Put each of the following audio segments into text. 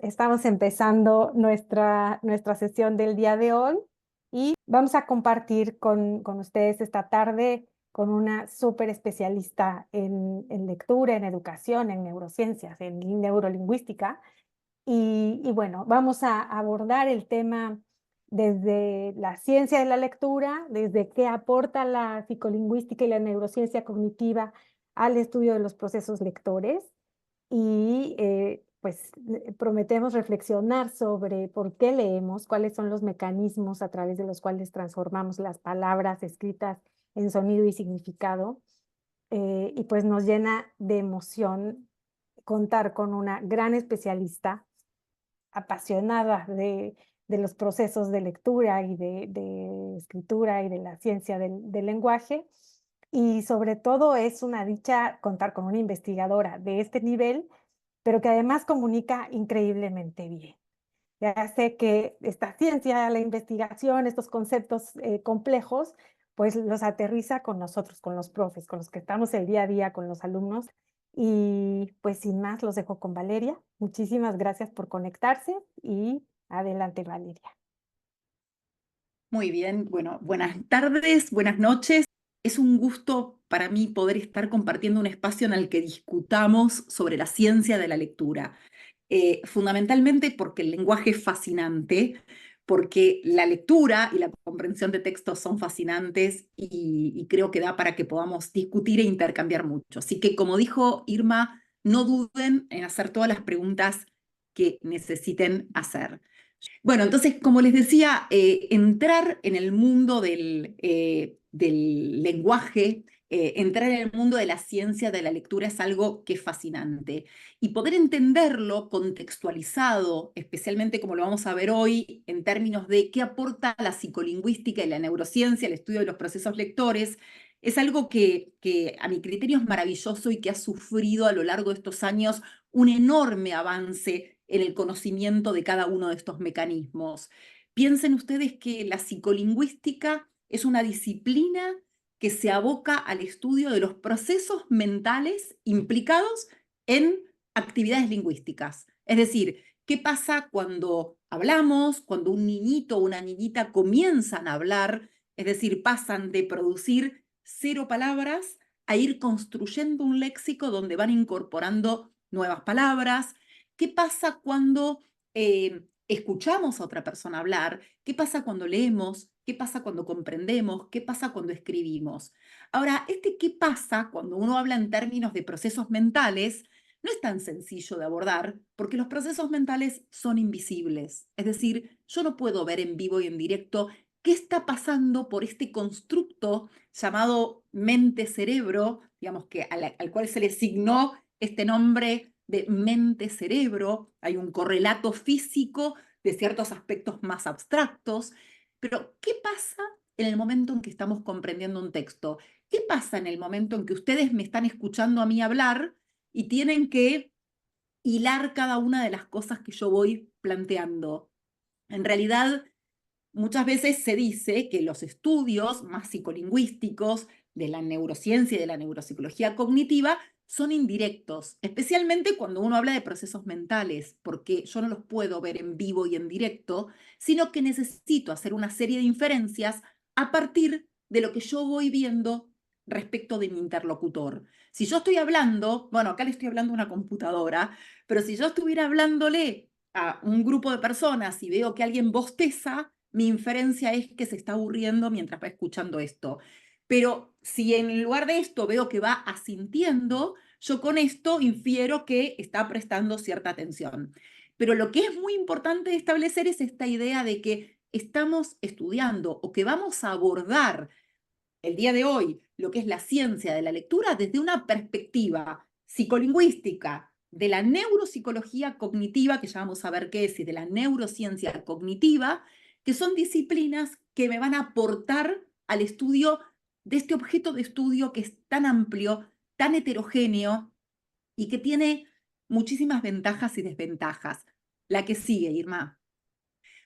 Estamos empezando nuestra sesión del día de hoy y vamos a compartir con ustedes esta tarde con una súper especialista en lectura, en educación, en neurociencias, en neurolingüística. Y bueno, vamos a abordar el tema desde la ciencia de la lectura, desde qué aporta la psicolingüística y la neurociencia cognitiva al estudio de los procesos lectores y pues prometemos reflexionar sobre por qué leemos, cuáles son los mecanismos a través de los cuales transformamos las palabras escritas en sonido y significado. Y pues nos llena de emoción contar con una gran especialista apasionada de los procesos de lectura y de escritura y de la ciencia del lenguaje. Y sobre todo es una dicha contar con una investigadora de este nivel, pero que además comunica increíblemente bien. Ya sé que esta ciencia, la investigación, estos conceptos complejos, pues los aterriza con nosotros, con los profes, con los que estamos el día a día, con los alumnos. Y pues sin más, los dejo con Valeria. Muchísimas gracias por conectarse y adelante, Valeria. Muy bien, bueno, buenas tardes, buenas noches. Es un gusto para mí poder estar compartiendo un espacio en el que discutamos sobre la ciencia de la lectura. Fundamentalmente porque el lenguaje es fascinante, porque la lectura y la comprensión de textos son fascinantes y creo que da para que podamos discutir e intercambiar mucho. Así que, como dijo Irma, no duden en hacer todas las preguntas que necesiten hacer. Bueno, entonces, como les decía, entrar en el mundo del lenguaje, entrar en el mundo de la ciencia de la lectura es algo que es fascinante. Y poder entenderlo contextualizado, especialmente como lo vamos a ver hoy, en términos de qué aporta la psicolingüística y la neurociencia al estudio de los procesos lectores, es algo que a mi criterio es maravilloso y que ha sufrido a lo largo de estos años un enorme avance en el conocimiento de cada uno de estos mecanismos. Piensen ustedes que la psicolingüística es una disciplina que se aboca al estudio de los procesos mentales implicados en actividades lingüísticas. Es decir, ¿qué pasa cuando hablamos, cuando un niñito o una niñita comienzan a hablar? Es decir, pasan de producir 0 palabras a ir construyendo un léxico donde van incorporando nuevas palabras. ¿Qué pasa cuando escuchamos a otra persona hablar? ¿Qué pasa cuando leemos? ¿Qué pasa cuando comprendemos? ¿Qué pasa cuando escribimos? Ahora, qué pasa cuando uno habla en términos de procesos mentales no es tan sencillo de abordar porque los procesos mentales son invisibles. Es decir, yo no puedo ver en vivo y en directo qué está pasando por este constructo llamado mente-cerebro, digamos que al cual se le asignó este nombre de mente-cerebro. Hay un correlato físico de ciertos aspectos más abstractos, pero ¿qué pasa en el momento en que estamos comprendiendo un texto? ¿Qué pasa en el momento en que ustedes me están escuchando a mí hablar y tienen que hilar cada una de las cosas que yo voy planteando? En realidad, muchas veces se dice que los estudios más psicolingüísticos de la neurociencia y de la neuropsicología cognitiva son indirectos, especialmente cuando uno habla de procesos mentales, porque yo no los puedo ver en vivo y en directo, sino que necesito hacer una serie de inferencias a partir de lo que yo voy viendo respecto de mi interlocutor. Si yo estoy hablando, bueno, acá le estoy hablando a una computadora, pero si yo estuviera hablándole a un grupo de personas y veo que alguien bosteza, mi inferencia es que se está aburriendo mientras va escuchando esto. Pero si en lugar de esto veo que va asintiendo, yo con esto infiero que está prestando cierta atención. Pero lo que es muy importante establecer es esta idea de que estamos estudiando o que vamos a abordar el día de hoy lo que es la ciencia de la lectura desde una perspectiva psicolingüística, de la neuropsicología cognitiva, que ya vamos a ver qué es, y de la neurociencia cognitiva, que son disciplinas que me van a aportar al estudio de este objeto de estudio que es tan amplio, tan heterogéneo y que tiene muchísimas ventajas y desventajas. La que sigue, Irma.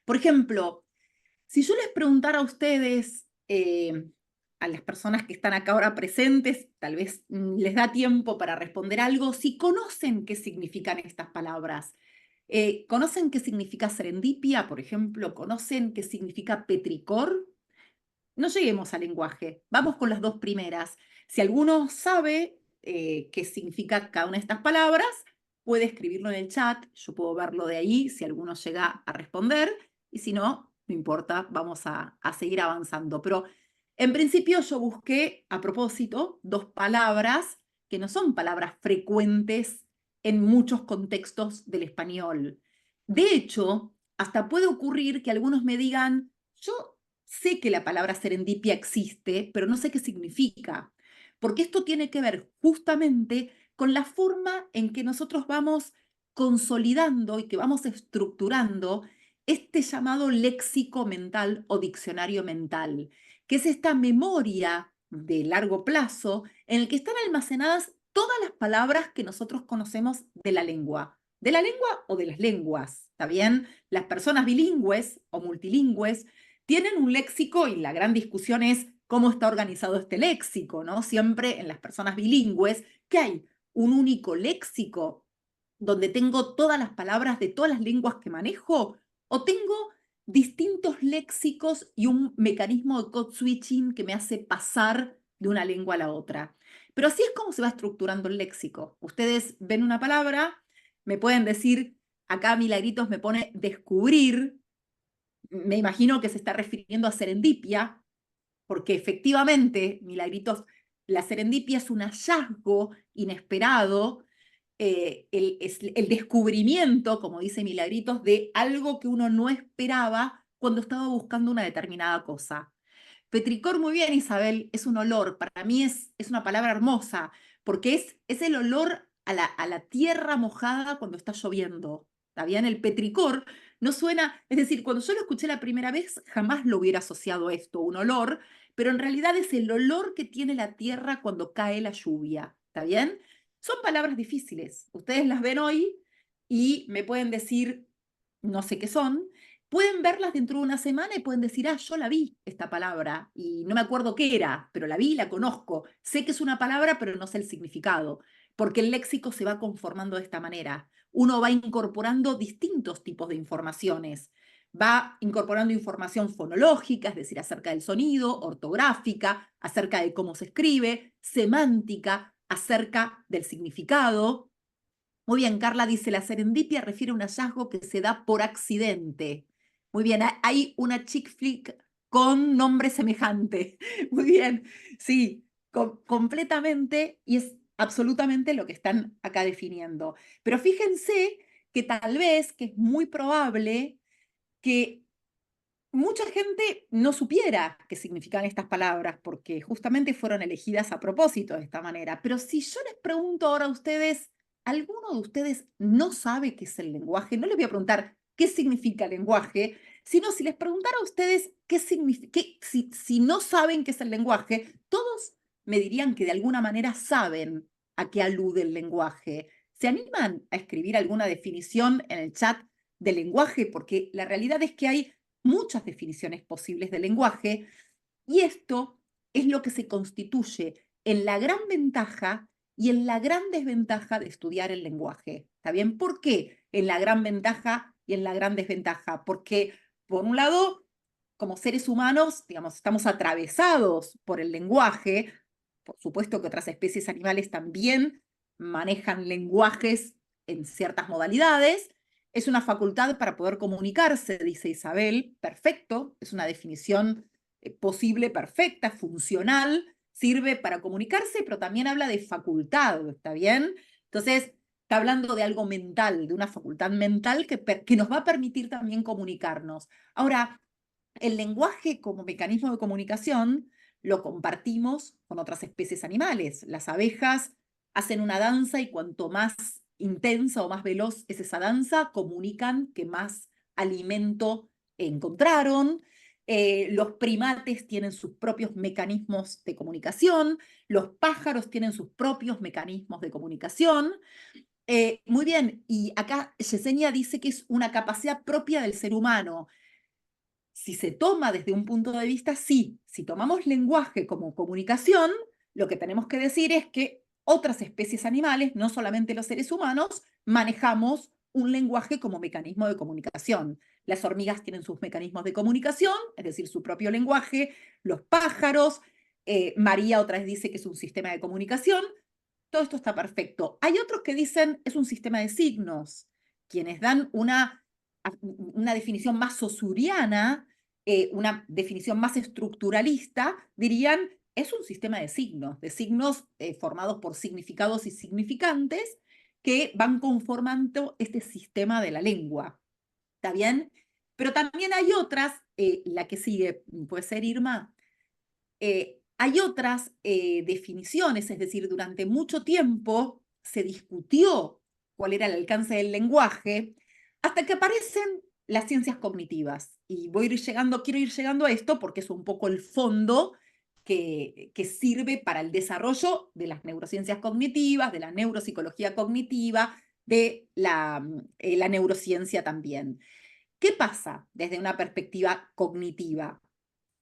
Por ejemplo, si yo les preguntara a ustedes, a las personas que están acá ahora presentes, tal vez les da tiempo para responder algo, si conocen qué significan estas palabras. ¿Conocen qué significa serendipia, por ejemplo? ¿Conocen qué significa petricor? No lleguemos al lenguaje, vamos con las dos primeras. Si alguno sabe qué significa cada una de estas palabras, puede escribirlo en el chat, yo puedo verlo de ahí si alguno llega a responder, y si no, no importa, vamos a seguir avanzando. Pero en principio yo busqué a propósito dos palabras que no son palabras frecuentes en muchos contextos del español. De hecho, hasta puede ocurrir que algunos me digan, yo sé que la palabra serendipia existe, pero no sé qué significa, porque esto tiene que ver justamente con la forma en que nosotros vamos consolidando y que vamos estructurando este llamado léxico mental o diccionario mental, que es esta memoria de largo plazo en el que están almacenadas todas las palabras que nosotros conocemos de la lengua o de las lenguas, ¿está bien? Las personas bilingües o multilingües tienen un léxico y la gran discusión es cómo está organizado este léxico, ¿no? Siempre en las personas bilingües, que hay un único léxico donde tengo todas las palabras de todas las lenguas que manejo, o tengo distintos léxicos y un mecanismo de code switching que me hace pasar de una lengua a la otra. Pero así es como se va estructurando el léxico. Ustedes ven una palabra, me pueden decir, acá Milagritos me pone descubrir, me imagino que se está refiriendo a serendipia, porque efectivamente, Milagritos, la serendipia es un hallazgo inesperado, es el descubrimiento, como dice Milagritos, de algo que uno no esperaba cuando estaba buscando una determinada cosa. Petricor, muy bien, Isabel, es un olor. Para mí es una palabra hermosa, porque es el olor a la tierra mojada cuando está lloviendo. ¿Está bien? El petricor no suena, es decir, cuando yo lo escuché la primera vez, jamás lo hubiera asociado a esto, un olor, pero en realidad es el olor que tiene la tierra cuando cae la lluvia. ¿Está bien? Son palabras difíciles. Ustedes las ven hoy y me pueden decir, no sé qué son, pueden verlas dentro de una semana y pueden decir, ah, yo la vi, esta palabra, y no me acuerdo qué era, pero la vi, la conozco. Sé que es una palabra, pero no sé el significado, porque el léxico se va conformando de esta manera. Uno va incorporando distintos tipos de informaciones. Va incorporando información fonológica, es decir, acerca del sonido, ortográfica, acerca de cómo se escribe, semántica, acerca del significado. Muy bien, Carla dice, la serendipia refiere a un hallazgo que se da por accidente. Muy bien, hay una chick flick con nombre semejante. Muy bien, sí, completamente, y es absolutamente lo que están acá definiendo. Pero fíjense que tal vez, que es muy probable que mucha gente no supiera qué significan estas palabras porque justamente fueron elegidas a propósito de esta manera. Pero si yo les pregunto ahora a ustedes, ¿alguno de ustedes no sabe qué es el lenguaje? No les voy a preguntar qué significa el lenguaje, sino si les preguntara a ustedes qué significa, si no saben qué es el lenguaje, todos me dirían que de alguna manera saben a qué alude el lenguaje. ¿Se animan a escribir alguna definición en el chat del lenguaje? Porque la realidad es que hay muchas definiciones posibles del lenguaje, y esto es lo que se constituye en la gran ventaja y en la gran desventaja de estudiar el lenguaje. ¿Está bien? ¿Por qué en la gran ventaja y en la gran desventaja? Porque, por un lado, como seres humanos, digamos, estamos atravesados por el lenguaje. Por supuesto que otras especies animales también manejan lenguajes en ciertas modalidades. Es una facultad para poder comunicarse, dice Isabel. Perfecto, es una definición posible, perfecta, funcional, sirve para comunicarse, pero también habla de facultad, ¿está bien? Entonces, está hablando de algo mental, de una facultad mental que nos va a permitir también comunicarnos. Ahora, el lenguaje como mecanismo de comunicación lo compartimos con otras especies animales. Las abejas hacen una danza y cuanto más intensa o más veloz es esa danza, comunican que más alimento encontraron. Los primates tienen sus propios mecanismos de comunicación, los pájaros tienen sus propios mecanismos de comunicación. Muy bien, y acá Yesenia dice que es una capacidad propia del ser humano. Si se toma desde un punto de vista, sí, si tomamos lenguaje como comunicación, lo que tenemos que decir es que otras especies animales, no solamente los seres humanos, manejamos un lenguaje como mecanismo de comunicación. Las hormigas tienen sus mecanismos de comunicación, es decir, su propio lenguaje, los pájaros, María otra vez dice que es un sistema de comunicación, todo esto está perfecto. Hay otros que dicen es un sistema de signos, quienes dan una definición más saussuriana, una definición más estructuralista, dirían es un sistema de signos formados por significados y significantes que van conformando este sistema de la lengua. ¿Está bien? Pero también hay otras, la que sigue, puede ser Irma, hay otras definiciones, es decir, durante mucho tiempo se discutió cuál era el alcance del lenguaje, hasta que aparecen las ciencias cognitivas. Y quiero ir llegando a esto porque es un poco el fondo que sirve para el desarrollo de las neurociencias cognitivas, de la neuropsicología cognitiva, de la neurociencia también. ¿Qué pasa desde una perspectiva cognitiva?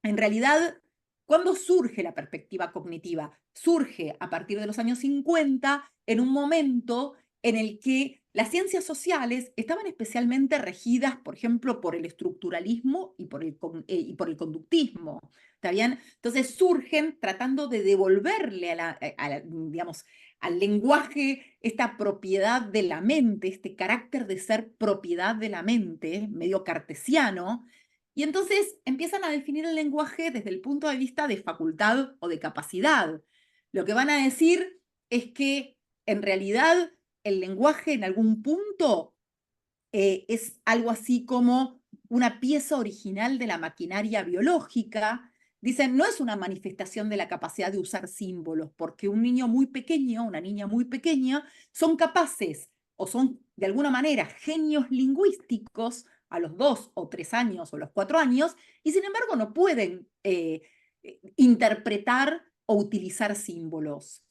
En realidad, ¿cuándo surge la perspectiva cognitiva? Surge a partir de los años 50, en un momento en el que las ciencias sociales estaban especialmente regidas, por ejemplo, por el estructuralismo y por el conductismo. ¿Está bien? Entonces surgen tratando de devolverle digamos, al lenguaje esta propiedad de la mente, este carácter de ser propiedad de la mente, medio cartesiano, y entonces empiezan a definir el lenguaje desde el punto de vista de facultad o de capacidad. Lo que van a decir es que en realidad el lenguaje en algún punto es algo así como una pieza original de la maquinaria biológica. Dicen, no es una manifestación de la capacidad de usar símbolos, porque un niño muy pequeño, una niña muy pequeña, son capaces o son de alguna manera genios lingüísticos a los 2 o 3 años o los 4 años, y sin embargo no pueden interpretar o utilizar símbolos.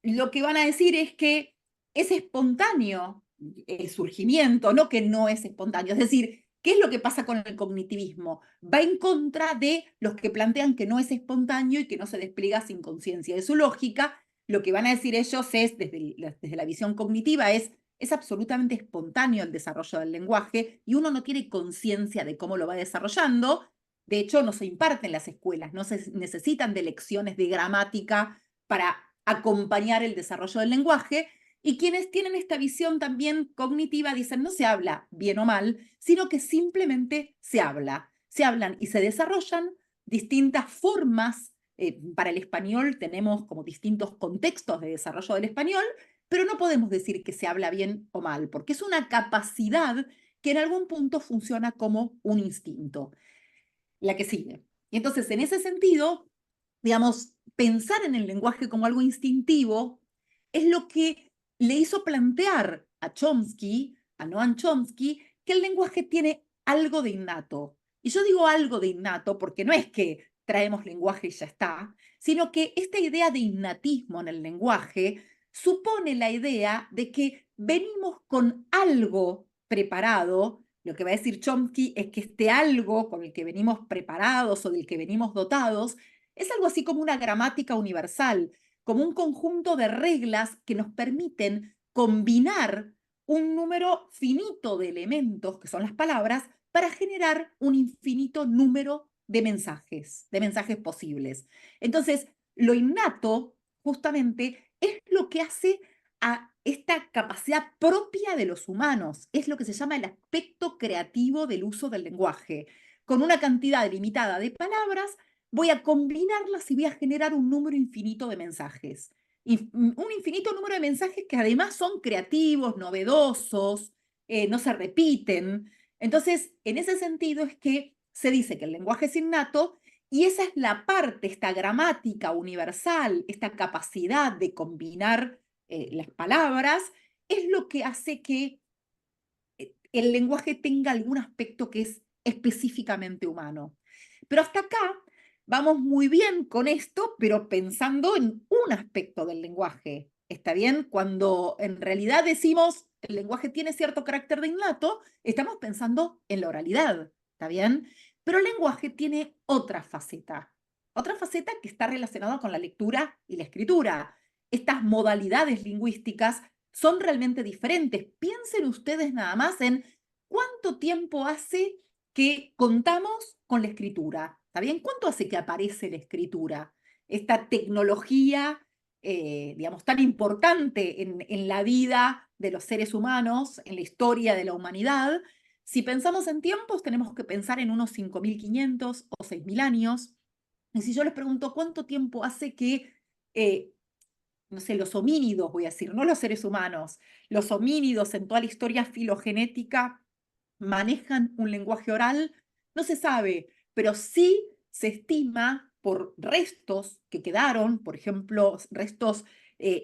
Lo que van a decir es que es espontáneo el surgimiento, no que no es espontáneo. Es decir, ¿qué es lo que pasa con el cognitivismo? Va en contra de los que plantean que no es espontáneo y que no se despliega sin conciencia de su lógica. Lo que van a decir ellos es, desde la visión cognitiva, es absolutamente espontáneo el desarrollo del lenguaje y uno no tiene conciencia de cómo lo va desarrollando. De hecho, no se imparte en las escuelas, no se necesitan de lecciones de gramática para acompañar el desarrollo del lenguaje. Y quienes tienen esta visión también cognitiva dicen no se habla bien o mal, sino que simplemente se habla. Se hablan y se desarrollan distintas formas. Para el español tenemos como distintos contextos de desarrollo del español, pero no podemos decir que se habla bien o mal, porque es una capacidad que en algún punto funciona como un instinto. La que sigue. Y entonces, en ese sentido, digamos, pensar en el lenguaje como algo instintivo es lo que le hizo plantear a Chomsky, a Noam Chomsky, que el lenguaje tiene algo de innato. Y yo digo algo de innato porque no es que traemos lenguaje y ya está, sino que esta idea de innatismo en el lenguaje supone la idea de que venimos con algo preparado. Lo que va a decir Chomsky es que este algo con el que venimos preparados o del que venimos dotados es algo así como una gramática universal, como un conjunto de reglas que nos permiten combinar un número finito de elementos, que son las palabras, para generar un infinito número de mensajes posibles. Entonces, lo innato, justamente, es lo que hace a esta capacidad propia de los humanos. Es lo que se llama el aspecto creativo del uso del lenguaje. Con una cantidad limitada de palabras, voy a combinarlas y voy a generar un número infinito de mensajes. Y un infinito número de mensajes que además son creativos, novedosos, no se repiten. Entonces, en ese sentido es que se dice que el lenguaje es innato y esa es la parte, esta gramática universal, esta capacidad de combinar las palabras, es lo que hace que el lenguaje tenga algún aspecto que es específicamente humano. Pero hasta acá vamos muy bien con esto, pero pensando en un aspecto del lenguaje. ¿Está bien? Cuando en realidad decimos el lenguaje tiene cierto carácter de innato, estamos pensando en la oralidad. ¿Está bien? Pero el lenguaje tiene otra faceta que está relacionada con la lectura y la escritura. Estas modalidades lingüísticas son realmente diferentes. Piensen ustedes nada más en cuánto tiempo hace que contamos con la escritura. ¿Está bien? ¿Cuánto hace que aparece la escritura? Esta tecnología, digamos, tan importante en la vida de los seres humanos, en la historia de la humanidad. Si pensamos en tiempos, tenemos que pensar en unos 5.500 o 6.000 años. Y si yo les pregunto cuánto tiempo hace que, no sé, los homínidos, voy a decir, no los seres humanos, los homínidos en toda la historia filogenética manejan un lenguaje oral, no se sabe, pero sí se estima por restos que quedaron, por ejemplo, restos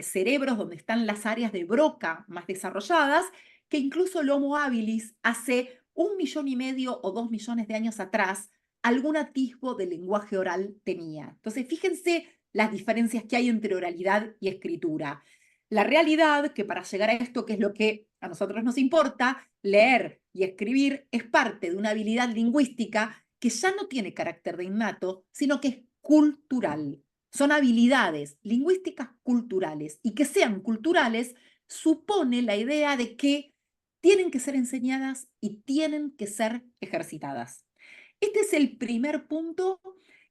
cerebros donde están las áreas de Broca más desarrolladas, que incluso el Homo habilis hace 1,5 millones o 2 millones de años atrás algún atisbo de lenguaje oral tenía. Entonces, fíjense las diferencias que hay entre oralidad y escritura. La realidad, que para llegar a esto, que es lo que a nosotros nos importa, leer y escribir es parte de una habilidad lingüística que ya no tiene carácter de innato, sino que es cultural. Son habilidades lingüísticas culturales, y que sean culturales supone la idea de que tienen que ser enseñadas y tienen que ser ejercitadas. Este es el primer punto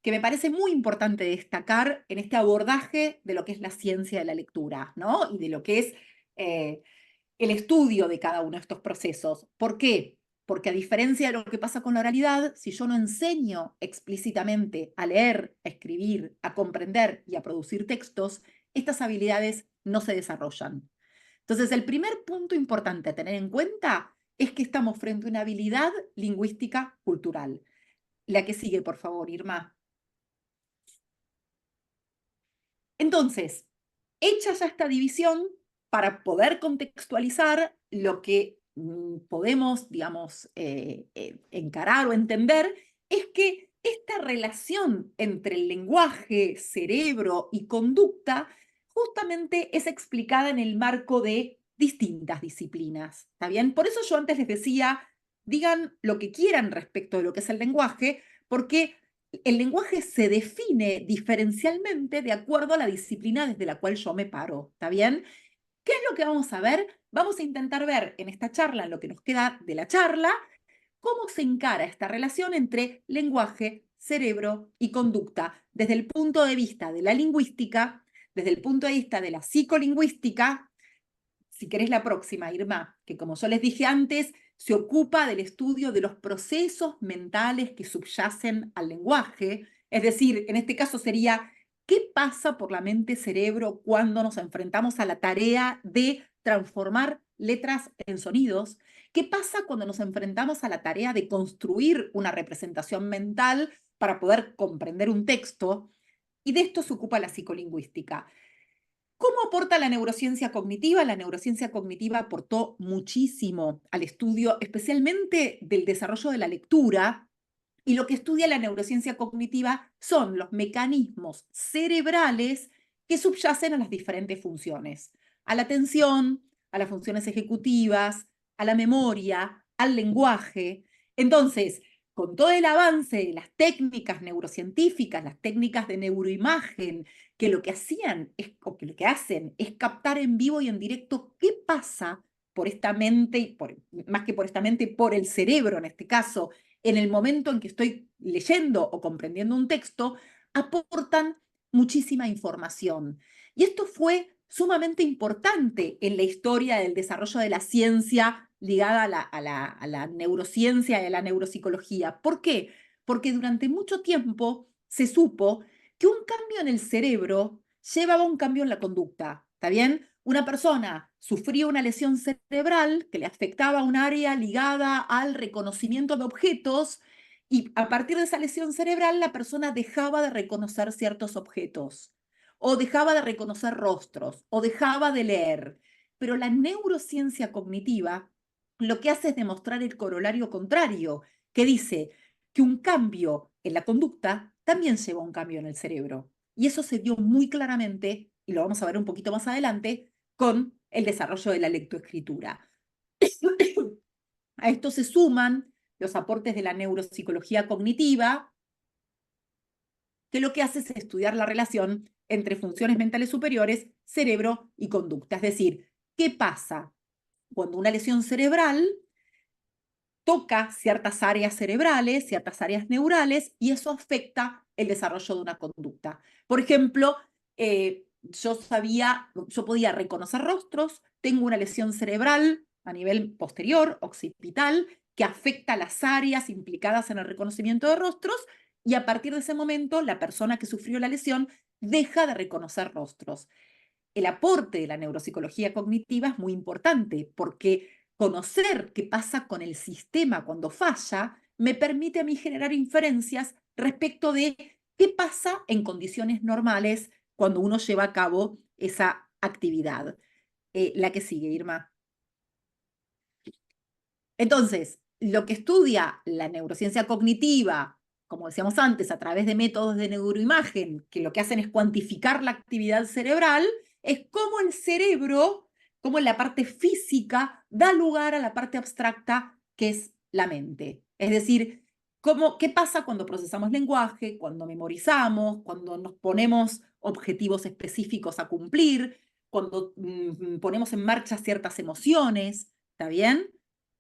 que me parece muy importante destacar en este abordaje de lo que es la ciencia de la lectura, ¿no? Y de lo que es el estudio de cada uno de estos procesos. ¿Por qué? Porque a diferencia de lo que pasa con la oralidad, si yo no enseño explícitamente a leer, a escribir, a comprender y a producir textos, estas habilidades no se desarrollan. Entonces, el primer punto importante a tener en cuenta es que estamos frente a una habilidad lingüística cultural. La que sigue, por favor, Irma. Entonces, hecha ya esta división, para poder contextualizar lo que podemos, digamos, encarar o entender, es que esta relación entre el lenguaje, cerebro y conducta justamente es explicada en el marco de distintas disciplinas. ¿Está bien? Por eso yo antes les decía, digan lo que quieran respecto de lo que es el lenguaje, porque el lenguaje se define diferencialmente de acuerdo a la disciplina desde la cual yo me paro, ¿está bien? ¿Qué es lo que vamos a ver? Vamos a intentar ver en esta charla, en lo que nos queda de la charla, cómo se encara esta relación entre lenguaje, cerebro y conducta desde el punto de vista de la lingüística, desde el punto de vista de la psicolingüística. Si querés la próxima, Irma, que como yo les dije antes, se ocupa del estudio de los procesos mentales que subyacen al lenguaje. Es decir, en este caso sería, ¿qué pasa por la mente-cerebro cuando nos enfrentamos a la tarea de transformar letras en sonidos? ¿Qué pasa cuando nos enfrentamos a la tarea de construir una representación mental para poder comprender un texto? Y de esto se ocupa la psicolingüística. ¿Cómo aporta la neurociencia cognitiva? La neurociencia cognitiva aportó muchísimo al estudio, especialmente del desarrollo de la lectura, y lo que estudia la neurociencia cognitiva son los mecanismos cerebrales que subyacen a las diferentes funciones, a la atención, a las funciones ejecutivas, a la memoria, al lenguaje. Entonces, con todo el avance de las técnicas neurocientíficas, las técnicas de neuroimagen, que lo que hacían o que lo que hacen es captar en vivo y en directo qué pasa por esta mente, más que por esta mente, por el cerebro en este caso, en el momento en que estoy leyendo o comprendiendo un texto, aportan muchísima información. Y esto fue sumamente importante en la historia del desarrollo de la ciencia ligada a la neurociencia y a la neuropsicología. ¿Por qué? Porque durante mucho tiempo se supo que un cambio en el cerebro llevaba a un cambio en la conducta. ¿Está bien? Una persona sufría una lesión cerebral que le afectaba un área ligada al reconocimiento de objetos, y a partir de esa lesión cerebral la persona dejaba de reconocer ciertos objetos, o dejaba de reconocer rostros, o dejaba de leer. Pero la neurociencia cognitiva lo que hace es demostrar el corolario contrario, que dice que un cambio en la conducta también lleva a un cambio en el cerebro. Y eso se dio muy claramente, y lo vamos a ver un poquito más adelante, con el desarrollo de la lectoescritura. A esto se suman los aportes de la neuropsicología cognitiva, que lo que hace es estudiar la relación entre funciones mentales superiores, cerebro y conducta. Es decir, ¿Qué pasa? Cuando una lesión cerebral toca ciertas áreas cerebrales, ciertas áreas neurales, y eso afecta el desarrollo de una conducta. Por ejemplo, yo podía reconocer rostros, tengo una lesión cerebral a nivel posterior, occipital, que afecta las áreas implicadas en el reconocimiento de rostros, y a partir de ese momento, la persona que sufrió la lesión deja de reconocer rostros. El aporte de la neuropsicología cognitiva es muy importante porque conocer qué pasa con el sistema cuando falla me permite a mí generar inferencias respecto de qué pasa en condiciones normales cuando uno lleva a cabo esa actividad. La que sigue, Irma. Entonces, lo que estudia la neurociencia cognitiva, como decíamos antes, a través de métodos de neuroimagen, que lo que hacen es cuantificar la actividad cerebral, es cómo el cerebro, cómo la parte física da lugar a la parte abstracta que es la mente. Es decir, qué pasa cuando procesamos lenguaje, cuando memorizamos, cuando nos ponemos objetivos específicos a cumplir, cuando ponemos en marcha ciertas emociones, ¿está bien?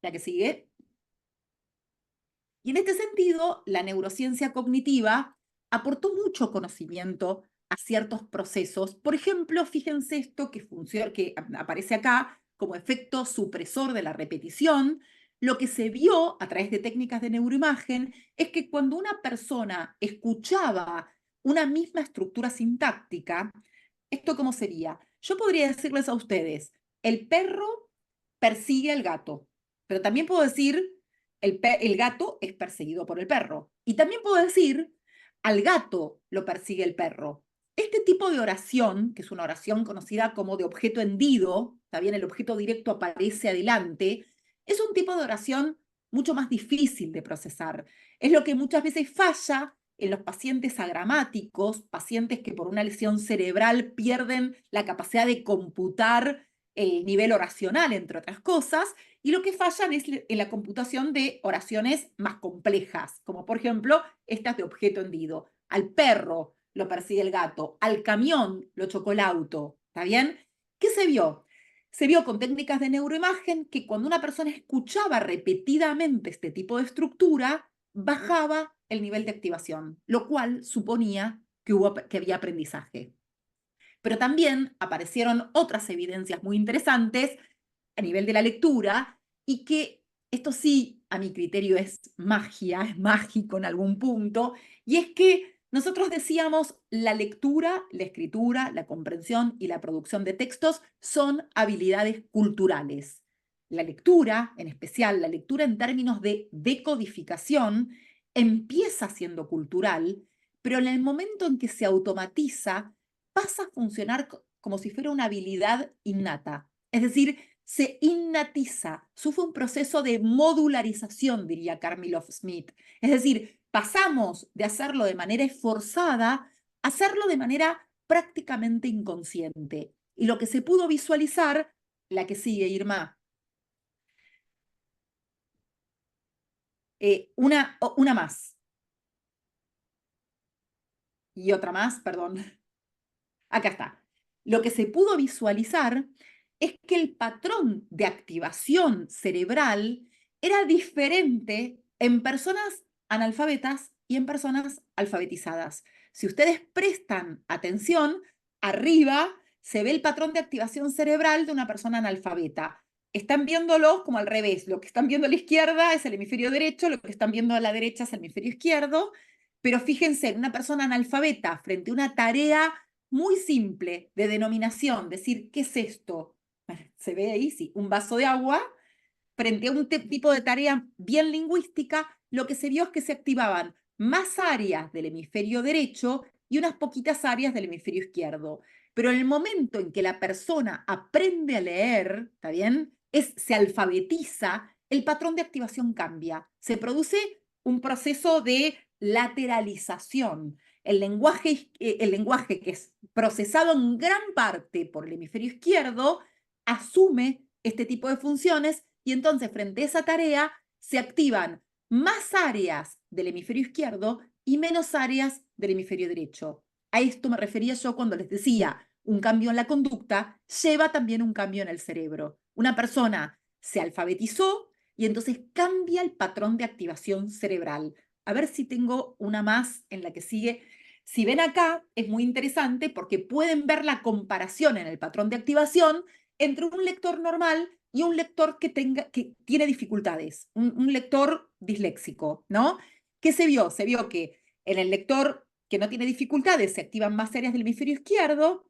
La que sigue. Y en este sentido, la neurociencia cognitiva aportó mucho conocimiento a ciertos procesos. Por ejemplo, fíjense esto que aparece acá como efecto supresor de la repetición. Lo que se vio a través de técnicas de neuroimagen es que cuando una persona escuchaba una misma estructura sintáctica, ¿esto cómo sería? Yo podría decirles a ustedes, el perro persigue al gato, pero también puedo decir el gato es perseguido por el perro. Y también puedo decir, al gato lo persigue el perro. Este tipo de oración, que es una oración conocida como de objeto hendido, está bien, el objeto directo aparece adelante, es un tipo de oración mucho más difícil de procesar. Es lo que muchas veces falla en los pacientes agramáticos, pacientes que por una lesión cerebral pierden la capacidad de computar el nivel oracional, entre otras cosas, y lo que fallan es en la computación de oraciones más complejas, como por ejemplo estas de objeto hendido. Al perro lo persigue el gato, al camión lo chocó el auto, ¿está bien? ¿Qué se vio? Se vio con técnicas de neuroimagen que cuando una persona escuchaba repetidamente este tipo de estructura, bajaba el nivel de activación, lo cual suponía que había aprendizaje. Pero también aparecieron otras evidencias muy interesantes a nivel de la lectura y que esto sí, a mi criterio, es magia, es mágico en algún punto, y es que nosotros decíamos la lectura, la escritura, la comprensión y la producción de textos son habilidades culturales. La lectura, en especial la lectura en términos de decodificación, empieza siendo cultural, pero en el momento en que se automatiza, pasa a funcionar como si fuera una habilidad innata. Es decir, se innatiza, sufre un proceso de modularización, diría Karmilov Smith. Es decir, pasamos de hacerlo de manera esforzada a hacerlo de manera prácticamente inconsciente. Y lo que se pudo visualizar, la que sigue, Irma, una más y otra más, perdón. Acá está. Lo que se pudo visualizar es que el patrón de activación cerebral era diferente en personas analfabetas y en personas alfabetizadas. Si ustedes prestan atención, arriba se ve el patrón de activación cerebral de una persona analfabeta. Están viéndolo como al revés. Lo que están viendo a la izquierda es el hemisferio derecho, lo que están viendo a la derecha es el hemisferio izquierdo. Pero fíjense, en una persona analfabeta frente a una tarea muy simple de denominación, decir, ¿qué es esto? Se ve ahí, sí, un vaso de agua. Frente a un tipo de tarea bien lingüística, lo que se vio es que se activaban más áreas del hemisferio derecho y unas poquitas áreas del hemisferio izquierdo. Pero en el momento en que la persona aprende a leer, ¿está bien? Se alfabetiza, el patrón de activación cambia. Se produce un proceso de lateralización. El lenguaje que es procesado en gran parte por el hemisferio izquierdo asume este tipo de funciones y entonces frente a esa tarea se activan más áreas del hemisferio izquierdo y menos áreas del hemisferio derecho. A esto me refería yo cuando les decía, un cambio en la conducta lleva también un cambio en el cerebro. Una persona se alfabetizó y entonces cambia el patrón de activación cerebral. A ver si tengo una más en la que sigue. Si ven acá, es muy interesante porque pueden ver la comparación en el patrón de activación entre un lector normal y un lector que tiene dificultades, un lector disléxico, ¿no? ¿Qué se vio? Se vio que en el lector que no tiene dificultades se activan más áreas del hemisferio izquierdo,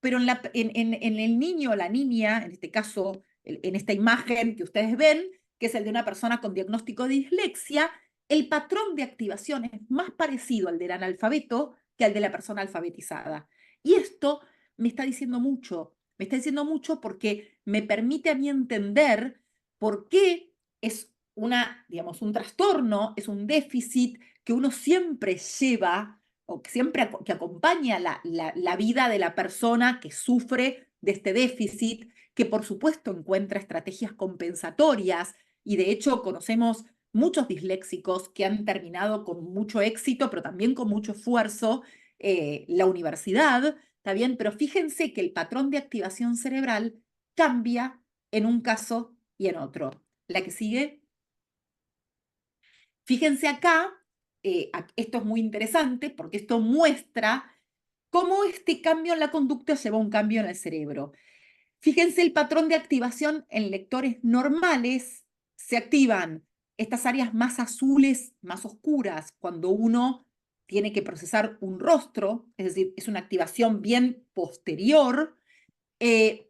pero en el niño o la niña, en este caso, en esta imagen que ustedes ven, que es el de una persona con diagnóstico de dislexia, el patrón de activación es más parecido al del analfabeto que al de la persona alfabetizada. Y esto me está diciendo mucho porque me permite a mí entender por qué es digamos, un trastorno, es un déficit que uno siempre lleva o que siempre que acompaña la vida de la persona que sufre de este déficit, que por supuesto encuentra estrategias compensatorias y de hecho conocemos muchos disléxicos que han terminado con mucho éxito, pero también con mucho esfuerzo, la universidad, ¿está bien? Pero fíjense que el patrón de activación cerebral cambia en un caso y en otro. La que sigue. Fíjense acá, esto es muy interesante porque esto muestra cómo este cambio en la conducta lleva a un cambio en el cerebro. Fíjense el patrón de activación en lectores normales. Se activan estas áreas más azules, más oscuras, cuando uno tiene que procesar un rostro, es decir, es una activación bien posterior. Eh,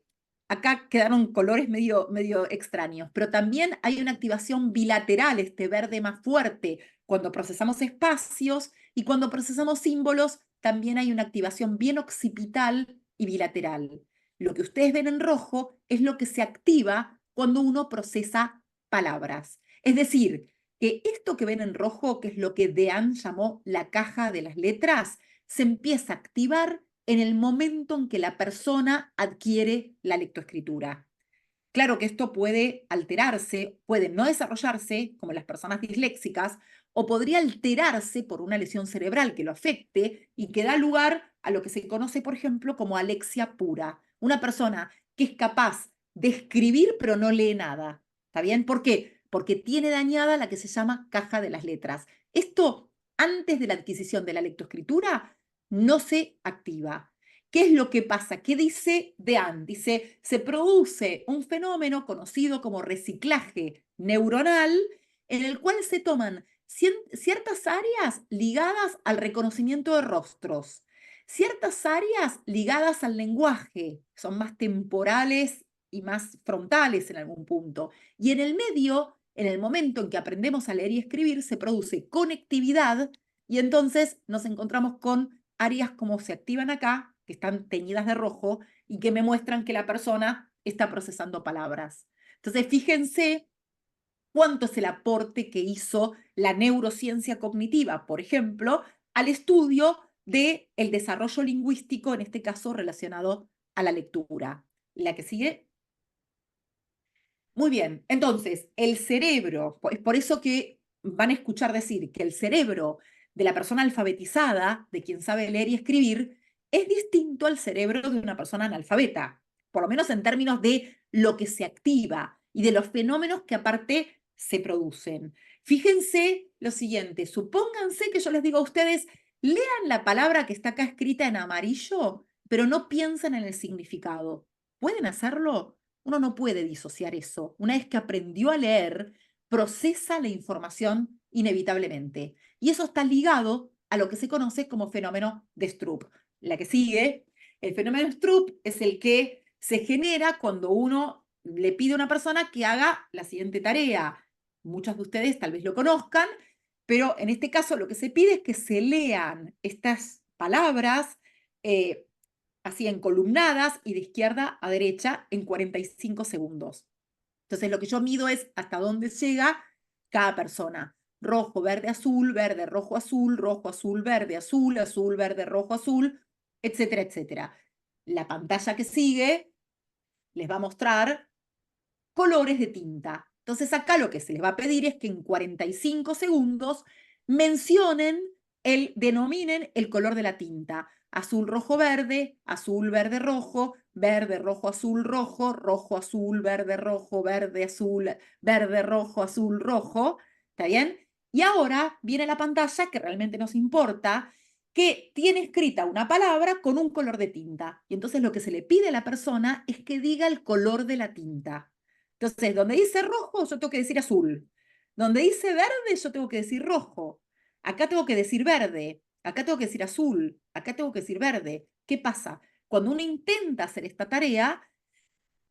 Acá quedaron colores medio extraños, pero también hay una activación bilateral, este verde más fuerte, cuando procesamos espacios y cuando procesamos símbolos, también hay una activación bien occipital y bilateral. Lo que ustedes ven en rojo es lo que se activa cuando uno procesa palabras. Es decir, que esto que ven en rojo, que es lo que Dean llamó la caja de las letras, se empieza a activar en el momento en que la persona adquiere la lectoescritura. Claro que esto puede alterarse, puede no desarrollarse, como las personas disléxicas, o podría alterarse por una lesión cerebral que lo afecte y que da lugar a lo que se conoce, por ejemplo, como alexia pura. Una persona que es capaz de escribir pero no lee nada. ¿Está bien? ¿Por qué? Porque tiene dañada la que se llama caja de las letras. Esto, antes de la adquisición de la lectoescritura, no se activa. ¿Qué es lo que pasa? ¿Qué dice Dean? Dice, se produce un fenómeno conocido como reciclaje neuronal en el cual se toman ciertas áreas ligadas al reconocimiento de rostros, ciertas áreas ligadas al lenguaje, son más temporales y más frontales en algún punto. Y en el medio, en el momento en que aprendemos a leer y escribir, se produce conectividad y entonces nos encontramos con áreas como se activan acá, que están teñidas de rojo y que me muestran que la persona está procesando palabras. Entonces, fíjense cuánto es el aporte que hizo la neurociencia cognitiva, por ejemplo, al estudio del desarrollo lingüístico, en este caso relacionado a la lectura. La que sigue. Muy bien, entonces, el cerebro, es por eso que van a escuchar decir que el cerebro de la persona alfabetizada, de quien sabe leer y escribir, es distinto al cerebro de una persona analfabeta, por lo menos en términos de lo que se activa y de los fenómenos que aparte se producen. Fíjense lo siguiente, supónganse que yo les digo a ustedes, lean la palabra que está acá escrita en amarillo, pero no piensen en el significado. ¿Pueden hacerlo? Uno no puede disociar eso. Una vez que aprendió a leer, procesa la información inevitablemente. Y eso está ligado a lo que se conoce como fenómeno de Stroop. La que sigue, el fenómeno de Stroop es el que se genera cuando uno le pide a una persona que haga la siguiente tarea. Muchos de ustedes tal vez lo conozcan, pero en este caso lo que se pide es que se lean estas palabras así en columnadas y de izquierda a derecha en 45 segundos. Entonces lo que yo mido es hasta dónde llega cada persona. Rojo, verde, azul, verde, rojo, azul, verde, azul, azul, verde, rojo, azul, etcétera, etcétera. La pantalla que sigue les va a mostrar colores de tinta. Entonces acá lo que se les va a pedir es que en 45 segundos mencionen denominen el color de la tinta. Azul, rojo, verde, azul, verde, rojo, azul, rojo, rojo, azul, verde, rojo, verde, azul, verde, rojo, azul, rojo. ¿Está bien? Y ahora viene la pantalla que realmente nos importa, que tiene escrita una palabra con un color de tinta. Y entonces lo que se le pide a la persona es que diga el color de la tinta. Entonces, donde dice rojo, yo tengo que decir azul. Donde dice verde, yo tengo que decir rojo. Acá tengo que decir verde. Acá tengo que decir azul. Acá tengo que decir verde. ¿Qué pasa? Cuando uno intenta hacer esta tarea,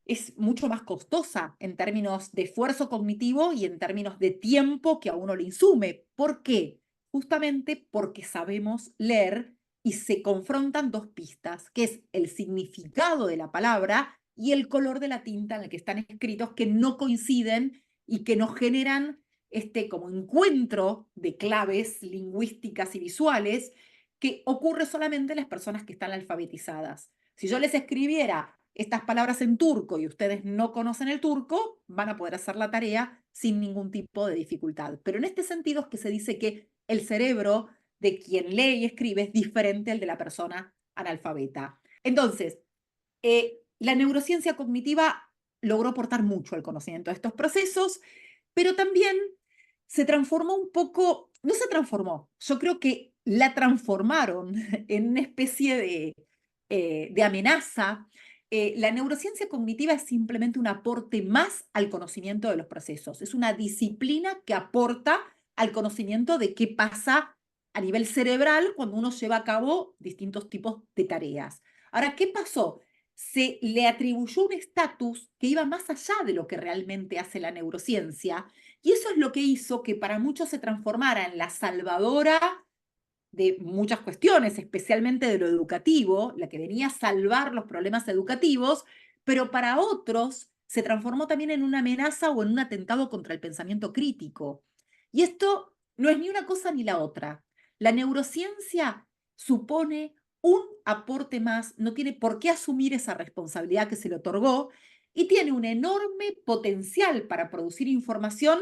es mucho más costosa en términos de esfuerzo cognitivo y en términos de tiempo que a uno le insume. ¿Por qué? Justamente porque sabemos leer y se confrontan dos pistas, que es el significado de la palabra y el color de la tinta en el que están escritos, que no coinciden y que nos generan este como encuentro de claves lingüísticas y visuales que ocurre solamente en las personas que están alfabetizadas. Si yo les escribiera estas palabras en turco y ustedes no conocen el turco, van a poder hacer la tarea sin ningún tipo de dificultad. Pero en este sentido es que se dice que el cerebro de quien lee y escribe es diferente al de la persona analfabeta. Entonces, la neurociencia cognitiva logró aportar mucho al conocimiento de estos procesos, pero también se transformó un poco, no se transformó, yo creo que la transformaron en una especie de amenaza. La neurociencia cognitiva es simplemente un aporte más al conocimiento de los procesos. Es una disciplina que aporta al conocimiento de qué pasa a nivel cerebral cuando uno lleva a cabo distintos tipos de tareas. Ahora, ¿qué pasó? Se le atribuyó un estatus que iba más allá de lo que realmente hace la neurociencia, y eso es lo que hizo que para muchos se transformara en la salvadora de muchas cuestiones, especialmente de lo educativo, la que venía a salvar los problemas educativos, pero para otros se transformó también en una amenaza o en un atentado contra el pensamiento crítico. Y esto no es ni una cosa ni la otra. La neurociencia supone un aporte más, no tiene por qué asumir esa responsabilidad que se le otorgó y tiene un enorme potencial para producir información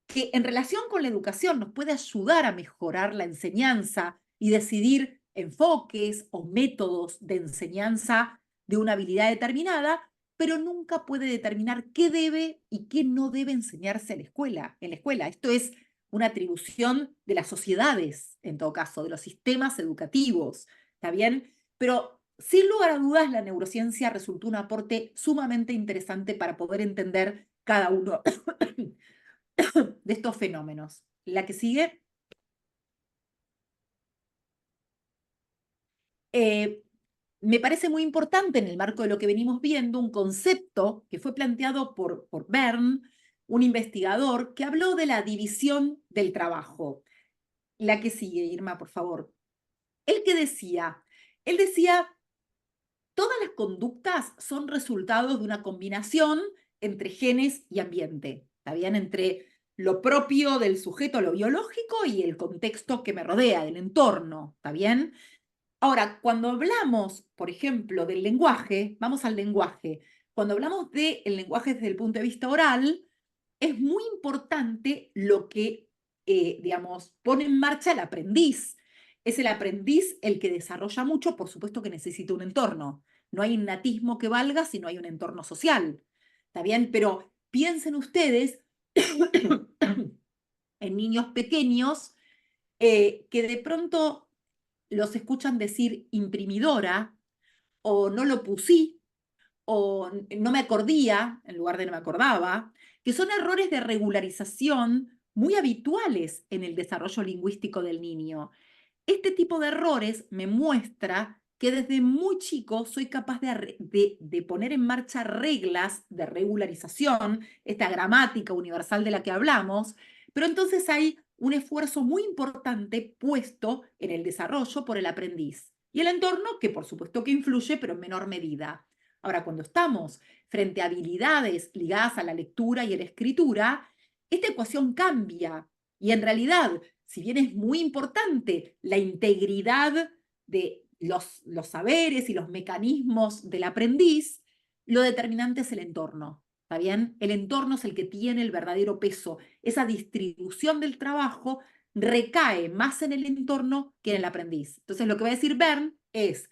que en relación con la educación nos puede ayudar a mejorar la enseñanza y decidir enfoques o métodos de enseñanza de una habilidad determinada, pero nunca puede determinar qué debe y qué no debe enseñarse en la escuela. Esto es una atribución de las sociedades, en todo caso, de los sistemas educativos, ¿está bien? Pero sin lugar a dudas, la neurociencia resultó un aporte sumamente interesante para poder entender cada uno de estos fenómenos. La que sigue, eh, me parece muy importante en el marco de lo que venimos viendo un concepto que fue planteado por Bern, un investigador, que habló de la división del trabajo. La que sigue, Irma, por favor. ¿Él qué decía? Él decía, todas las conductas son resultados de una combinación entre genes y ambiente, ¿está bien? Entre lo propio del sujeto, lo biológico, y el contexto que me rodea, del entorno, ¿está bien? Ahora, cuando hablamos, por ejemplo, del lenguaje, vamos al lenguaje. Cuando hablamos del lenguaje desde el punto de vista oral, es muy importante lo que, digamos, pone en marcha el aprendiz. Es el aprendiz el que desarrolla mucho, por supuesto que necesita un entorno. No hay innatismo que valga si no hay un entorno social. ¿Está bien? Pero piensen ustedes en niños pequeños que de pronto los escuchan decir imprimidora o no lo pusí o no me acordía en lugar de no me acordaba, que son errores de regularización muy habituales en el desarrollo lingüístico del niño. Este tipo de errores me muestra que desde muy chico soy capaz de poner en marcha reglas de regularización, esta gramática universal de la que hablamos, pero entonces hay un esfuerzo muy importante puesto en el desarrollo por el aprendiz y el entorno, que por supuesto que influye, pero en menor medida. Ahora, cuando estamos frente a habilidades ligadas a la lectura y a la escritura, esta ecuación cambia y en realidad, si bien es muy importante la integridad de los saberes y los mecanismos del aprendiz, lo determinante es el entorno. ¿Está bien? El entorno es el que tiene el verdadero peso. Esa distribución del trabajo recae más en el entorno que en el aprendiz. Entonces, lo que va a decir Bern es,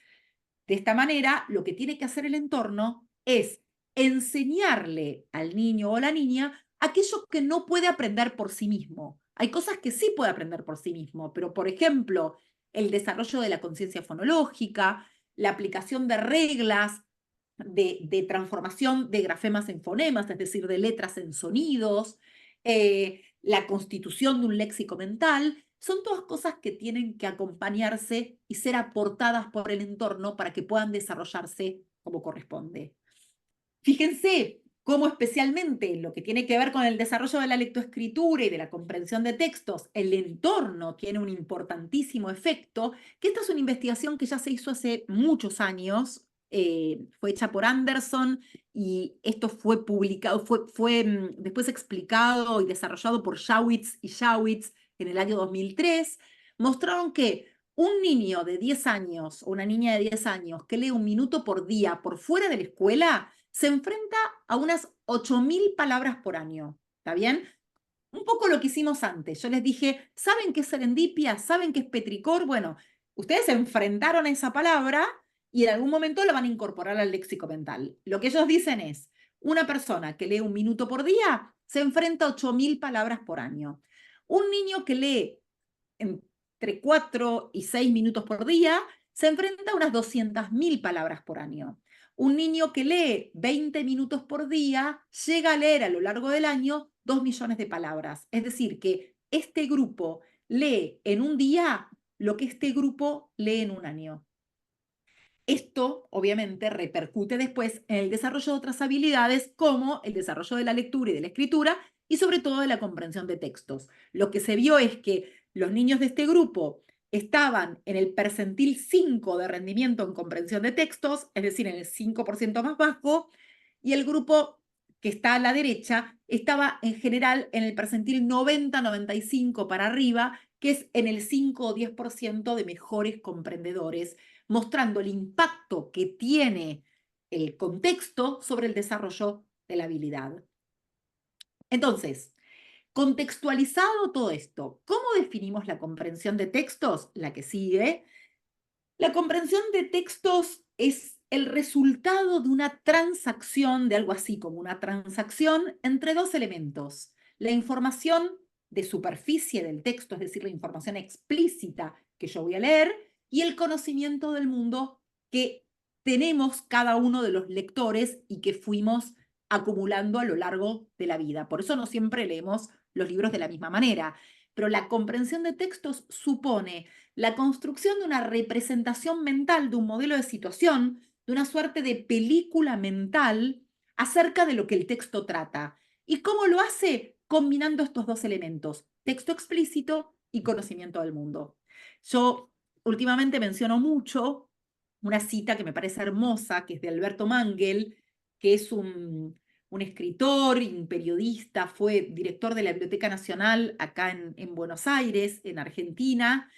de esta manera, lo que tiene que hacer el entorno es enseñarle al niño o la niña aquello que no puede aprender por sí mismo. Hay cosas que sí puede aprender por sí mismo, pero por ejemplo, el desarrollo de la conciencia fonológica, la aplicación de reglas de transformación de grafemas en fonemas, es decir, de letras en sonidos, la constitución de un léxico mental, son todas cosas que tienen que acompañarse y ser aportadas por el entorno para que puedan desarrollarse como corresponde. Fíjense cómo especialmente en lo que tiene que ver con el desarrollo de la lectoescritura y de la comprensión de textos, el entorno tiene un importantísimo efecto, que esta es una investigación que ya se hizo hace muchos años, fue hecha por Anderson y esto fue publicado, fue después explicado y desarrollado por Shawitz y Shawitz en el año 2003, mostraron que un niño de 10 años o una niña de 10 años que lee 1 minuto por día por fuera de la escuela se enfrenta a unas 8.000 palabras por año. ¿Está bien? Un poco lo que hicimos antes. Yo les dije, ¿saben qué es serendipia? ¿Saben qué es petricor? Bueno, ustedes se enfrentaron a esa palabra y en algún momento la van a incorporar al léxico mental. Lo que ellos dicen es, una persona que lee 1 minuto por día se enfrenta a 8.000 palabras por año. Un niño que lee entre 4 y 6 minutos por día se enfrenta a unas 200.000 palabras por año. Un niño que lee 20 minutos por día llega a leer a lo largo del año 2 millones de palabras. Es decir, que este grupo lee en un día lo que este grupo lee en un año. Esto, obviamente, repercute después en el desarrollo de otras habilidades como el desarrollo de la lectura y de la escritura y sobre todo de la comprensión de textos. Lo que se vio es que los niños de este grupo estaban en el percentil 5 de rendimiento en comprensión de textos, es decir, en el 5% más bajo, y el grupo que está a la derecha estaba en general en el percentil 90-95 para arriba, que es en el 5 o 10% de mejores comprendedores, mostrando el impacto que tiene el contexto sobre el desarrollo de la habilidad. Entonces, contextualizado todo esto, ¿cómo definimos la comprensión de textos? La que sigue. La comprensión de textos es el resultado de una transacción, de algo así como una transacción entre dos elementos. La información de superficie del texto, es decir, la información explícita que yo voy a leer, y el conocimiento del mundo que tenemos cada uno de los lectores y que fuimos acumulando a lo largo de la vida. Por eso no siempre leemos los libros de la misma manera. Pero la comprensión de textos supone la construcción de una representación mental, de un modelo de situación, de una suerte de película mental acerca de lo que el texto trata. ¿Y cómo lo hace? Combinando estos dos elementos, texto explícito y conocimiento del mundo. Yo últimamente menciono mucho una cita que me parece hermosa, que es de Alberto Mangel, que es un escritor y un periodista, fue director de la Biblioteca Nacional acá en Buenos Aires, en Argentina,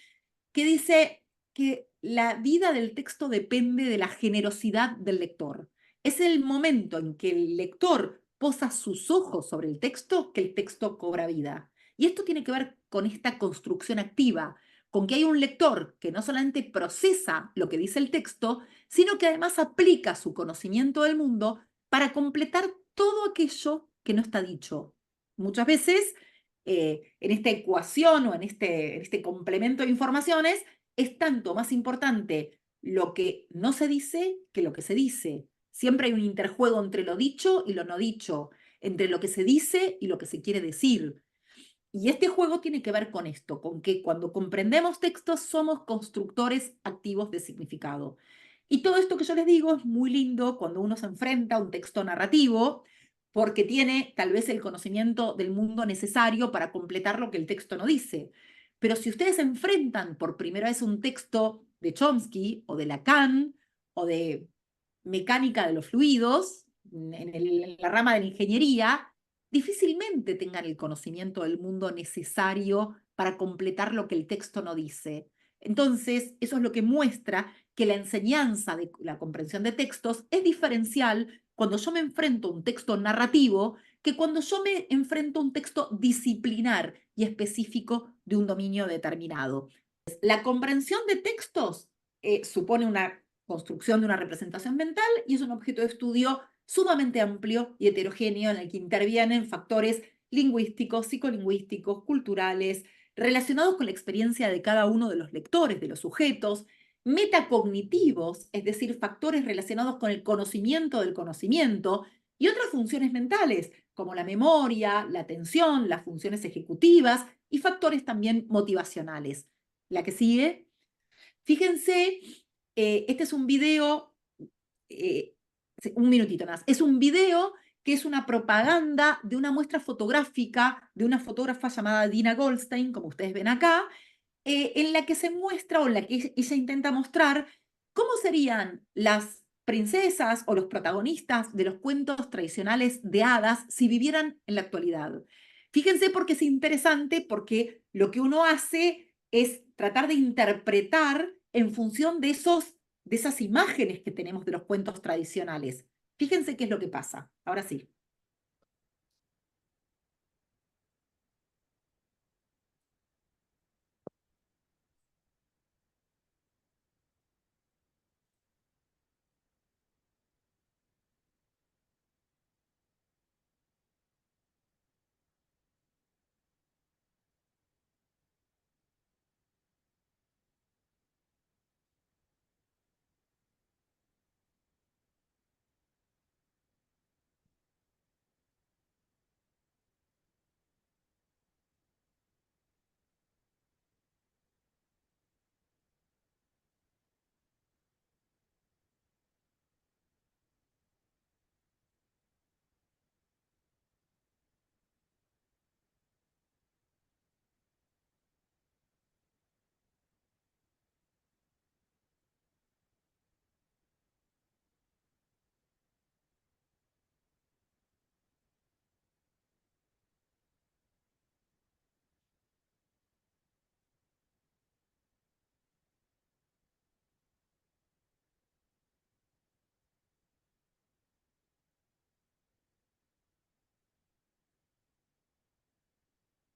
que dice que la vida del texto depende de la generosidad del lector. Es el momento en que el lector posa sus ojos sobre el texto que el texto cobra vida. Y esto tiene que ver con esta construcción activa, con que hay un lector que no solamente procesa lo que dice el texto, sino que además aplica su conocimiento del mundo para completar todo aquello que no está dicho. Muchas veces en esta ecuación o en este complemento de informaciones, es tanto más importante lo que no se dice que lo que se dice. Siempre hay un interjuego entre lo dicho y lo no dicho, entre lo que se dice y lo que se quiere decir. Y este juego tiene que ver con esto, con que cuando comprendemos textos somos constructores activos de significado. Y todo esto que yo les digo es muy lindo cuando uno se enfrenta a un texto narrativo, porque tiene tal vez el conocimiento del mundo necesario para completar lo que el texto no dice. Pero si ustedes se enfrentan por primera vez a un texto de Chomsky o de Lacan o de mecánica de los fluidos, en la rama de la ingeniería, difícilmente tengan el conocimiento del mundo necesario para completar lo que el texto no dice. Entonces, eso es lo que muestra que la enseñanza de la comprensión de textos es diferencial cuando yo me enfrento a un texto narrativo que cuando yo me enfrento a un texto disciplinar y específico de un dominio determinado. La comprensión de textos supone una construcción de una representación mental y es un objeto de estudio sumamente amplio y heterogéneo en el que intervienen factores lingüísticos, psicolingüísticos, culturales, relacionados con la experiencia de cada uno de los lectores, de los sujetos, metacognitivos, es decir, factores relacionados con el conocimiento del conocimiento, y otras funciones mentales, como la memoria, la atención, las funciones ejecutivas y factores también motivacionales. La que sigue, fíjense, este es un video, un minutito más, es un video que es una propaganda de una muestra fotográfica de una fotógrafa llamada Dina Goldstein, como ustedes ven acá, en la que se muestra o en la que ella intenta mostrar cómo serían las princesas o los protagonistas de los cuentos tradicionales de hadas si vivieran en la actualidad. Fíjense porque es interesante, porque lo que uno hace es tratar de interpretar en función de esas imágenes que tenemos de los cuentos tradicionales. Fíjense qué es lo que pasa. Ahora sí.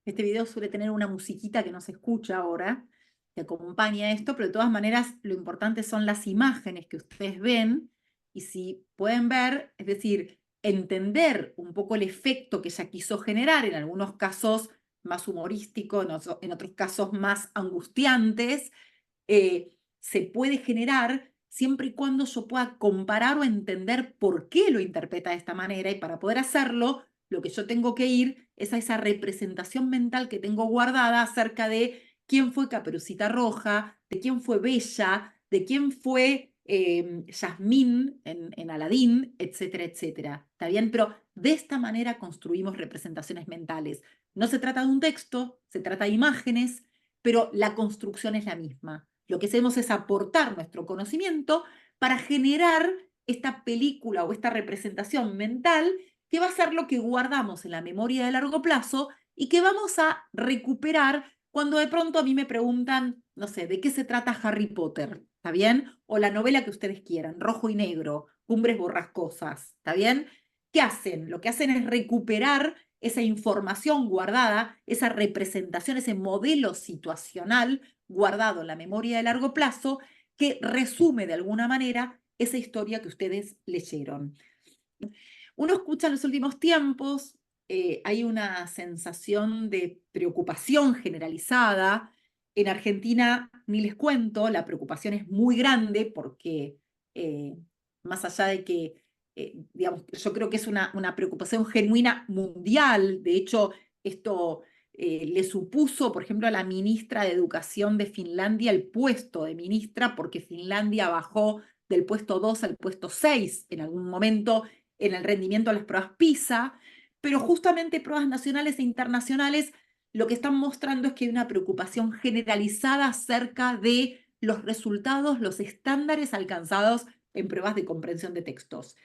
Este video suele tener una musiquita que no se escucha ahora, que acompaña esto, pero de todas maneras lo importante son las imágenes que ustedes ven y si pueden ver, es decir, entender un poco el efecto que ella quiso generar, en algunos casos más humorístico, en otros casos más angustiantes, se puede generar siempre y cuando yo pueda comparar o entender por qué lo interpreta de esta manera y para poder hacerlo lo que yo tengo que ir es a esa representación mental que tengo guardada acerca de quién fue Caperucita Roja, de quién fue Bella, de quién fue Yasmín en Aladín, etcétera, etcétera. ¿Está bien? Pero de esta manera construimos representaciones mentales. No se trata de un texto, se trata de imágenes, pero la construcción es la misma. Lo que hacemos es aportar nuestro conocimiento para generar esta película o esta representación mental que va a ser lo que guardamos en la memoria de largo plazo y que vamos a recuperar cuando de pronto a mí me preguntan, no sé, ¿de qué se trata Harry Potter? ¿Está bien? O la novela que ustedes quieran, Rojo y Negro, Cumbres Borrascosas, ¿está bien? ¿Qué hacen? Lo que hacen es recuperar esa información guardada, esa representación, ese modelo situacional guardado en la memoria de largo plazo que resume de alguna manera esa historia que ustedes leyeron. Uno escucha en los últimos tiempos, hay una sensación de preocupación generalizada. En Argentina, ni les cuento, la preocupación es muy grande porque más allá de que, digamos, yo creo que es una preocupación genuina mundial. De hecho, esto le supuso, por ejemplo, a la ministra de Educación de Finlandia el puesto de ministra porque Finlandia bajó del puesto 2 al puesto 6 en algún momento en el rendimiento de las pruebas PISA, pero justamente pruebas nacionales e internacionales lo que están mostrando es que hay una preocupación generalizada acerca de los resultados, los estándares alcanzados en pruebas de comprensión de textos.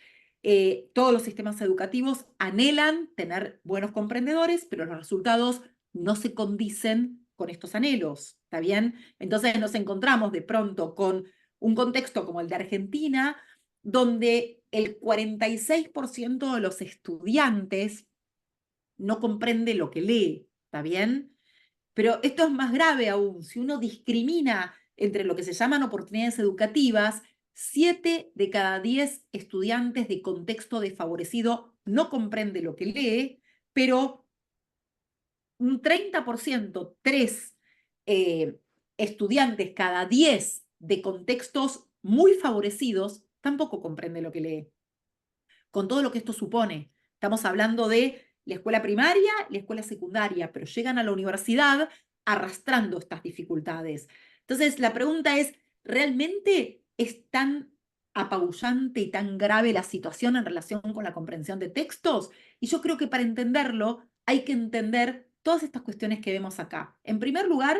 Todos los sistemas educativos anhelan tener buenos comprendedores, pero los resultados no se condicen con estos anhelos, ¿está bien? Entonces nos encontramos de pronto con un contexto como el de Argentina, donde el 46% de los estudiantes no comprende lo que lee, ¿está bien? Pero esto es más grave aún. Si uno discrimina entre lo que se llaman oportunidades educativas, 7 de cada 10 estudiantes de contexto desfavorecido no comprende lo que lee, pero un 30%, 3 estudiantes cada 10 de contextos muy favorecidos, tampoco comprende lo que lee. Con todo lo que esto supone. Estamos hablando de la escuela primaria, la escuela secundaria, pero llegan a la universidad arrastrando estas dificultades. Entonces, la pregunta es, ¿realmente es tan apabullante y tan grave la situación en relación con la comprensión de textos? Y yo creo que para entenderlo hay que entender todas estas cuestiones que vemos acá. En primer lugar,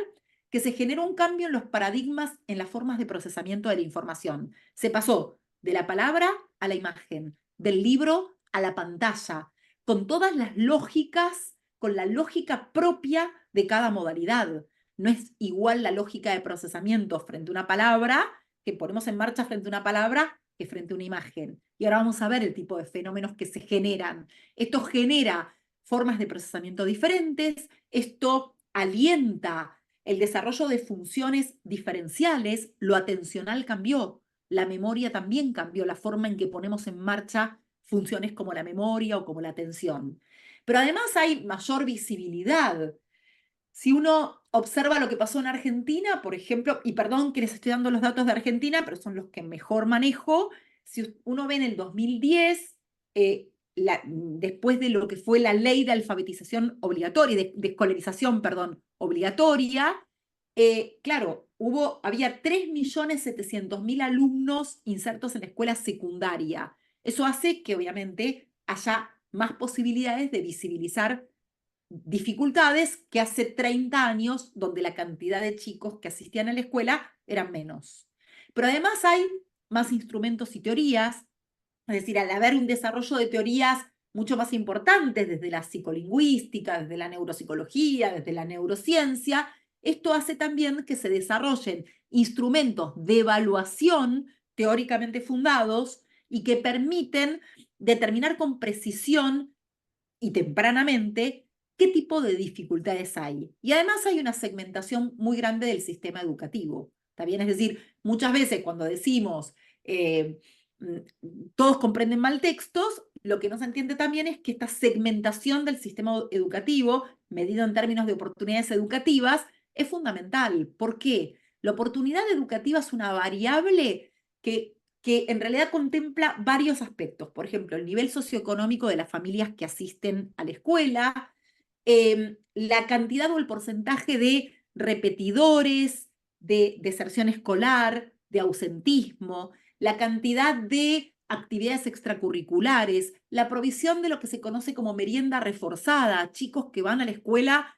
que se generó un cambio en los paradigmas, en las formas de procesamiento de la información. Se pasó de la palabra a la imagen, del libro a la pantalla, con todas las lógicas, con la lógica propia de cada modalidad. No es igual la lógica de procesamiento frente a una palabra, que ponemos en marcha frente a una palabra, que frente a una imagen. Y ahora vamos a ver el tipo de fenómenos que se generan. Esto genera formas de procesamiento diferentes, esto alienta el desarrollo de funciones diferenciales, lo atencional cambió, la memoria también cambió, la forma en que ponemos en marcha funciones como la memoria o como la atención. Pero además hay mayor visibilidad. Si uno observa lo que pasó en Argentina, por ejemplo, y perdón que les estoy dando los datos de Argentina, pero son los que mejor manejo, si uno ve en el 2010, después de lo que fue la ley de alfabetización obligatoria, de escolarización, perdón, obligatoria, claro, había 3.700.000 alumnos insertos en la escuela secundaria. Eso hace que obviamente haya más posibilidades de visibilizar dificultades que hace 30 años, donde la cantidad de chicos que asistían a la escuela eran menos. Pero además hay más instrumentos y teorías, es decir, al haber un desarrollo de teorías mucho más importantes desde la psicolingüística, desde la neuropsicología, desde la neurociencia, esto hace también que se desarrollen instrumentos de evaluación teóricamente fundados y que permiten determinar con precisión y tempranamente qué tipo de dificultades hay. Y además hay una segmentación muy grande del sistema educativo. ¿Está bien? Es decir, muchas veces cuando decimos todos comprenden mal textos, lo que no se entiende también es que esta segmentación del sistema educativo, medido en términos de oportunidades educativas, es fundamental. ¿Por qué? La oportunidad educativa es una variable que en realidad contempla varios aspectos. Por ejemplo, el nivel socioeconómico de las familias que asisten a la escuela, la cantidad o el porcentaje de repetidores, de deserción escolar, de ausentismo, la cantidad de actividades extracurriculares, la provisión de lo que se conoce como merienda reforzada, chicos que van a la escuela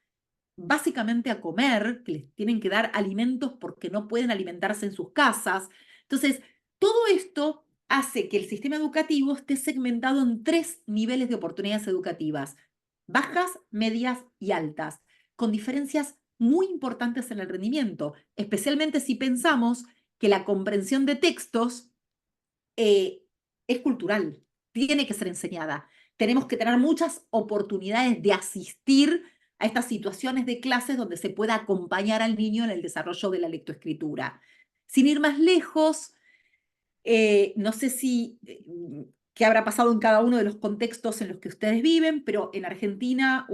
básicamente a comer, que les tienen que dar alimentos porque no pueden alimentarse en sus casas. Entonces, todo esto hace que el sistema educativo esté segmentado en 3 niveles de oportunidades educativas: bajas, medias y altas, con diferencias muy importantes en el rendimiento, especialmente si pensamos que la comprensión de textos es cultural, tiene que ser enseñada. Tenemos que tener muchas oportunidades de asistir a estas situaciones de clases donde se pueda acompañar al niño en el desarrollo de la lectoescritura. Sin ir más lejos, no sé qué habrá pasado en cada uno de los contextos en los que ustedes viven, pero en Argentina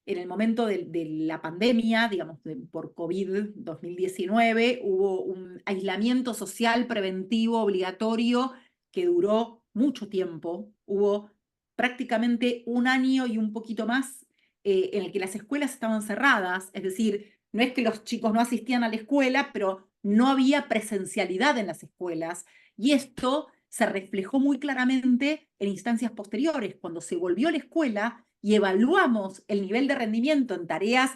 en el momento de la pandemia, digamos, por COVID 2019, hubo un aislamiento social preventivo obligatorio que duró mucho tiempo. Hubo prácticamente un año y un poquito más en el que las escuelas estaban cerradas, es decir, no es que los chicos no asistían a la escuela, pero no había presencialidad en las escuelas. Y esto se reflejó muy claramente en instancias posteriores, cuando se volvió a la escuela y evaluamos el nivel de rendimiento en tareas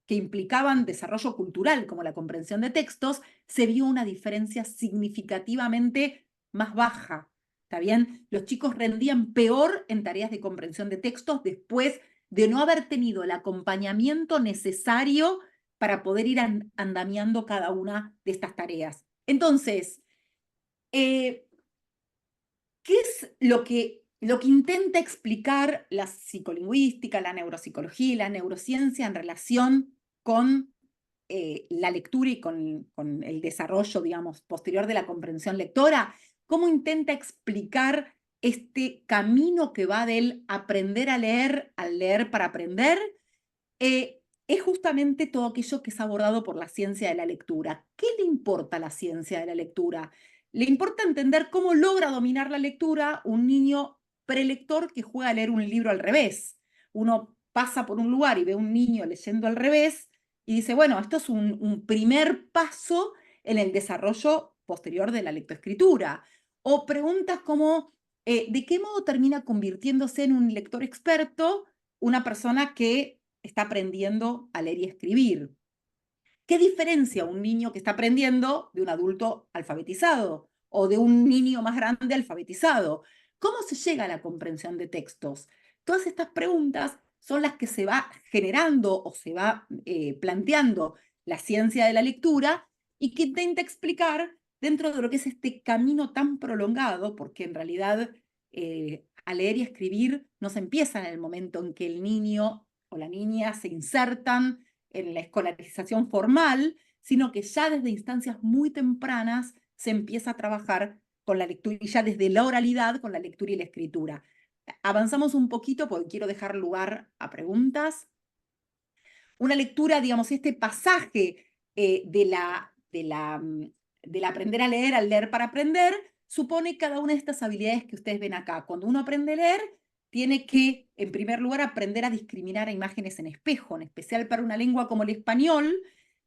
que implicaban desarrollo cultural, como la comprensión de textos, se vio una diferencia significativamente más baja. ¿Está bien? Los chicos rendían peor en tareas de comprensión de textos después de no haber tenido el acompañamiento necesario para poder ir andamiando cada una de estas tareas. Entonces, ¿qué es lo que lo que intenta explicar la psicolingüística, la neuropsicología y la neurociencia en relación con la lectura y con el desarrollo, digamos, posterior de la comprensión lectora, cómo intenta explicar este camino que va del aprender a leer al leer para aprender, es justamente todo aquello que es abordado por la ciencia de la lectura. ¿Qué le importa a la ciencia de la lectura? Le importa entender cómo logra dominar la lectura un niño prelector que juega a leer un libro al revés. Uno pasa por un lugar y ve a un niño leyendo al revés y dice, bueno, esto es un primer paso en el desarrollo posterior de la lectoescritura. O preguntas como, ¿de qué modo termina convirtiéndose en un lector experto una persona que está aprendiendo a leer y escribir? ¿Qué diferencia un niño que está aprendiendo de un adulto alfabetizado o de un niño más grande alfabetizado? ¿Cómo se llega a la comprensión de textos? Todas estas preguntas son las que se va generando o se va planteando la ciencia de la lectura y que intenta explicar dentro de lo que es este camino tan prolongado, porque en realidad a leer y escribir no se empieza en el momento en que el niño o la niña se insertan en la escolarización formal, sino que ya desde instancias muy tempranas se empieza a trabajar con la lectura y ya desde la oralidad con la lectura y la escritura. Avanzamos un poquito porque quiero dejar lugar a preguntas. Una lectura, digamos, este pasaje del aprender a leer al leer para aprender, supone cada una de estas habilidades que ustedes ven acá. Cuando uno aprende a leer, tiene que, en primer lugar, aprender a discriminar a imágenes en espejo, en especial para una lengua como el español,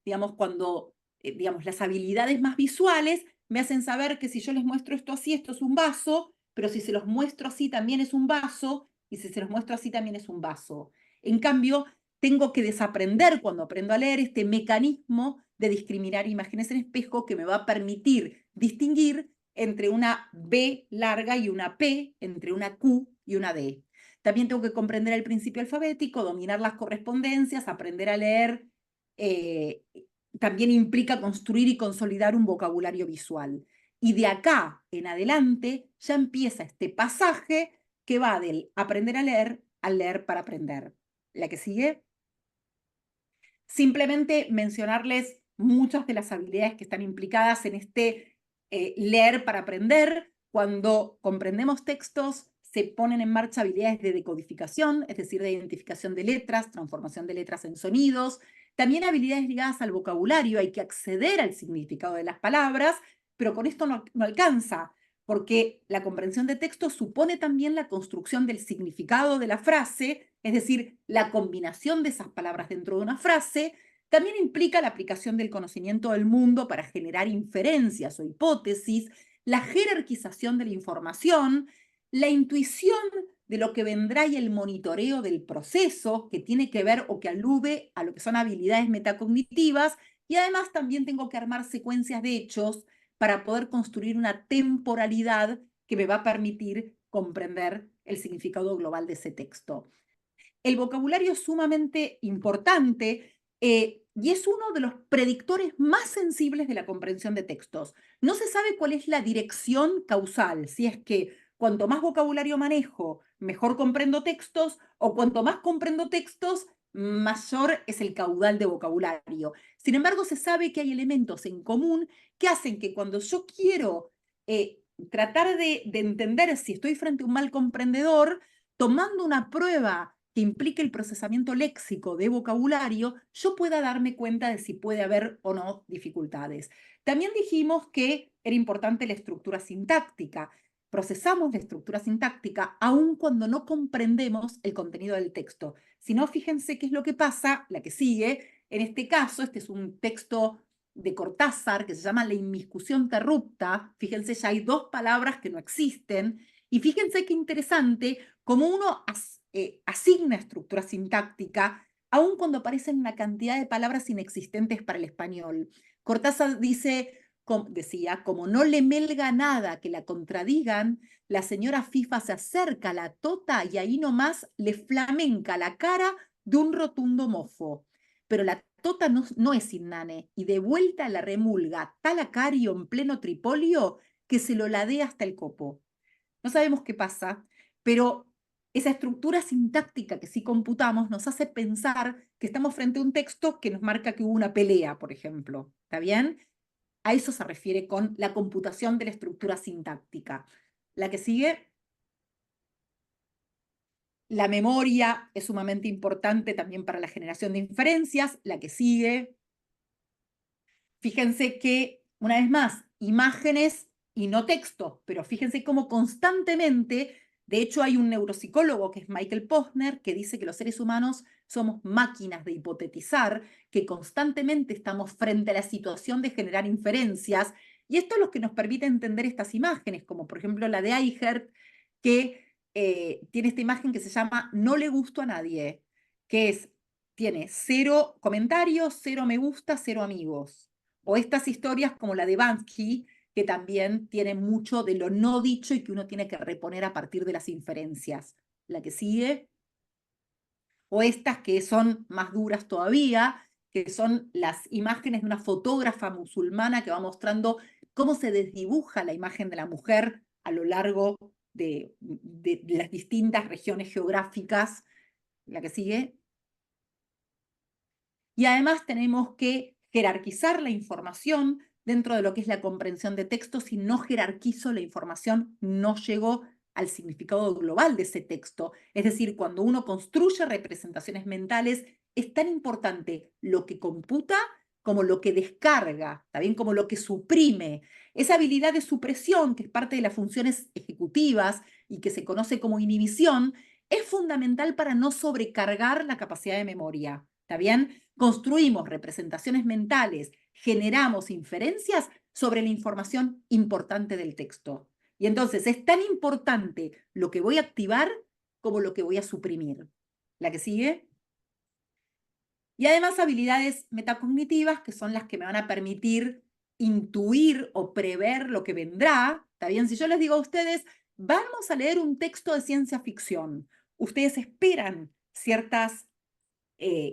digamos, cuando digamos, las habilidades más visuales me hacen saber que si yo les muestro esto así, esto es un vaso, pero si se los muestro así también es un vaso, y si se los muestro así también es un vaso. En cambio, tengo que desaprender cuando aprendo a leer este mecanismo de discriminar imágenes en espejo que me va a permitir distinguir entre una B larga y una P, entre una Q y una D. También tengo que comprender el principio alfabético, dominar las correspondencias, aprender a leer. También implica construir y consolidar un vocabulario visual. Y de acá en adelante ya empieza este pasaje que va del aprender a leer al leer para aprender. La que sigue. Simplemente mencionarles muchas de las habilidades que están implicadas en este leer para aprender. Cuando comprendemos textos, se ponen en marcha habilidades de decodificación, es decir, de identificación de letras, transformación de letras en sonidos. También habilidades ligadas al vocabulario, hay que acceder al significado de las palabras, pero con esto no alcanza, porque la comprensión de texto supone también la construcción del significado de la frase, es decir, la combinación de esas palabras dentro de una frase. También implica la aplicación del conocimiento del mundo para generar inferencias o hipótesis, la jerarquización de la información, la intuición de lo que vendrá y el monitoreo del proceso, que tiene que ver o que alude a lo que son habilidades metacognitivas, y además también tengo que armar secuencias de hechos para poder construir una temporalidad que me va a permitir comprender el significado global de ese texto. El vocabulario es sumamente importante y es uno de los predictores más sensibles de la comprensión de textos. No se sabe cuál es la dirección causal, si es que cuanto más vocabulario manejo, mejor comprendo textos, o cuanto más comprendo textos, mayor es el caudal de vocabulario. Sin embargo, se sabe que hay elementos en común que hacen que cuando yo quiero tratar de entender si estoy frente a un mal comprendedor, tomando una prueba que implique el procesamiento léxico de vocabulario, yo pueda darme cuenta de si puede haber o no dificultades. También dijimos que era importante la estructura sintáctica. Procesamos la estructura sintáctica aun cuando no comprendemos el contenido del texto. Si no, fíjense qué es lo que pasa, la que sigue. En este caso, este es un texto de Cortázar que se llama La inmiscusión corrupta. Fíjense, ya hay dos palabras que no existen. Y fíjense qué interesante, como uno asigna estructura sintáctica, aun cuando aparecen una cantidad de palabras inexistentes para el español. Cortázar decía, como no le melga nada que la contradigan, la señora Fifa se acerca a la tota y ahí nomás le flamenca la cara de un rotundo mofo. Pero la tota no es innane y de vuelta la remulga tal acario en pleno tripolio que se lo ladea hasta el copo. No sabemos qué pasa, pero esa estructura sintáctica que sí computamos nos hace pensar que estamos frente a un texto que nos marca que hubo una pelea, por ejemplo. ¿Está bien? A eso se refiere con la computación de la estructura sintáctica. La que sigue. La memoria es sumamente importante también para la generación de inferencias. La que sigue. Fíjense que, una vez más, imágenes y no texto, pero fíjense cómo constantemente, de hecho hay un neuropsicólogo que es Michael Posner, que dice que los seres humanos somos máquinas de hipotetizar, que constantemente estamos frente a la situación de generar inferencias, y esto es lo que nos permite entender estas imágenes, como por ejemplo la de Eichert, que tiene esta imagen que se llama No le gusto a nadie, que tiene 0 comentarios, 0 me gusta, 0 amigos. O estas historias como la de Bansky, que también tiene mucho de lo no dicho y que uno tiene que reponer a partir de las inferencias. La que sigue. O estas que son más duras todavía, que son las imágenes de una fotógrafa musulmana que va mostrando cómo se desdibuja la imagen de la mujer a lo largo de las distintas regiones geográficas. La que sigue. Y además tenemos que jerarquizar la información dentro de lo que es la comprensión de texto. Si no jerarquizo la información, no llego al significado global de ese texto. Es decir, cuando uno construye representaciones mentales, es tan importante lo que computa como lo que descarga, también como lo que suprime. Esa habilidad de supresión, que es parte de las funciones ejecutivas y que se conoce como inhibición, es fundamental para no sobrecargar la capacidad de memoria. ¿Está bien? Construimos representaciones mentales, generamos inferencias sobre la información importante del texto. Y entonces es tan importante lo que voy a activar como lo que voy a suprimir. La que sigue. Y además habilidades metacognitivas, que son las que me van a permitir intuir o prever lo que vendrá. ¿Está bien? Si yo les digo a ustedes, vamos a leer un texto de ciencia ficción, ustedes esperan ciertas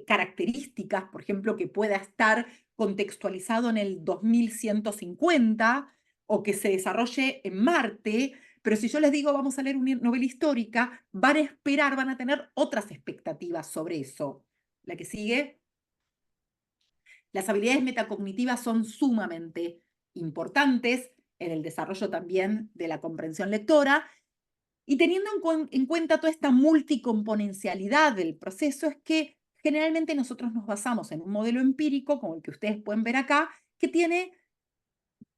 características, por ejemplo, que pueda estar contextualizado en el 2150 o que se desarrolle en Marte, pero si yo les digo vamos a leer una novela histórica, van a esperar, van a tener otras expectativas sobre eso. La que sigue. Las habilidades metacognitivas son sumamente importantes en el desarrollo también de la comprensión lectora. Y teniendo en cuenta toda esta multicomponencialidad del proceso, es que generalmente nosotros nos basamos en un modelo empírico, como el que ustedes pueden ver acá, que tiene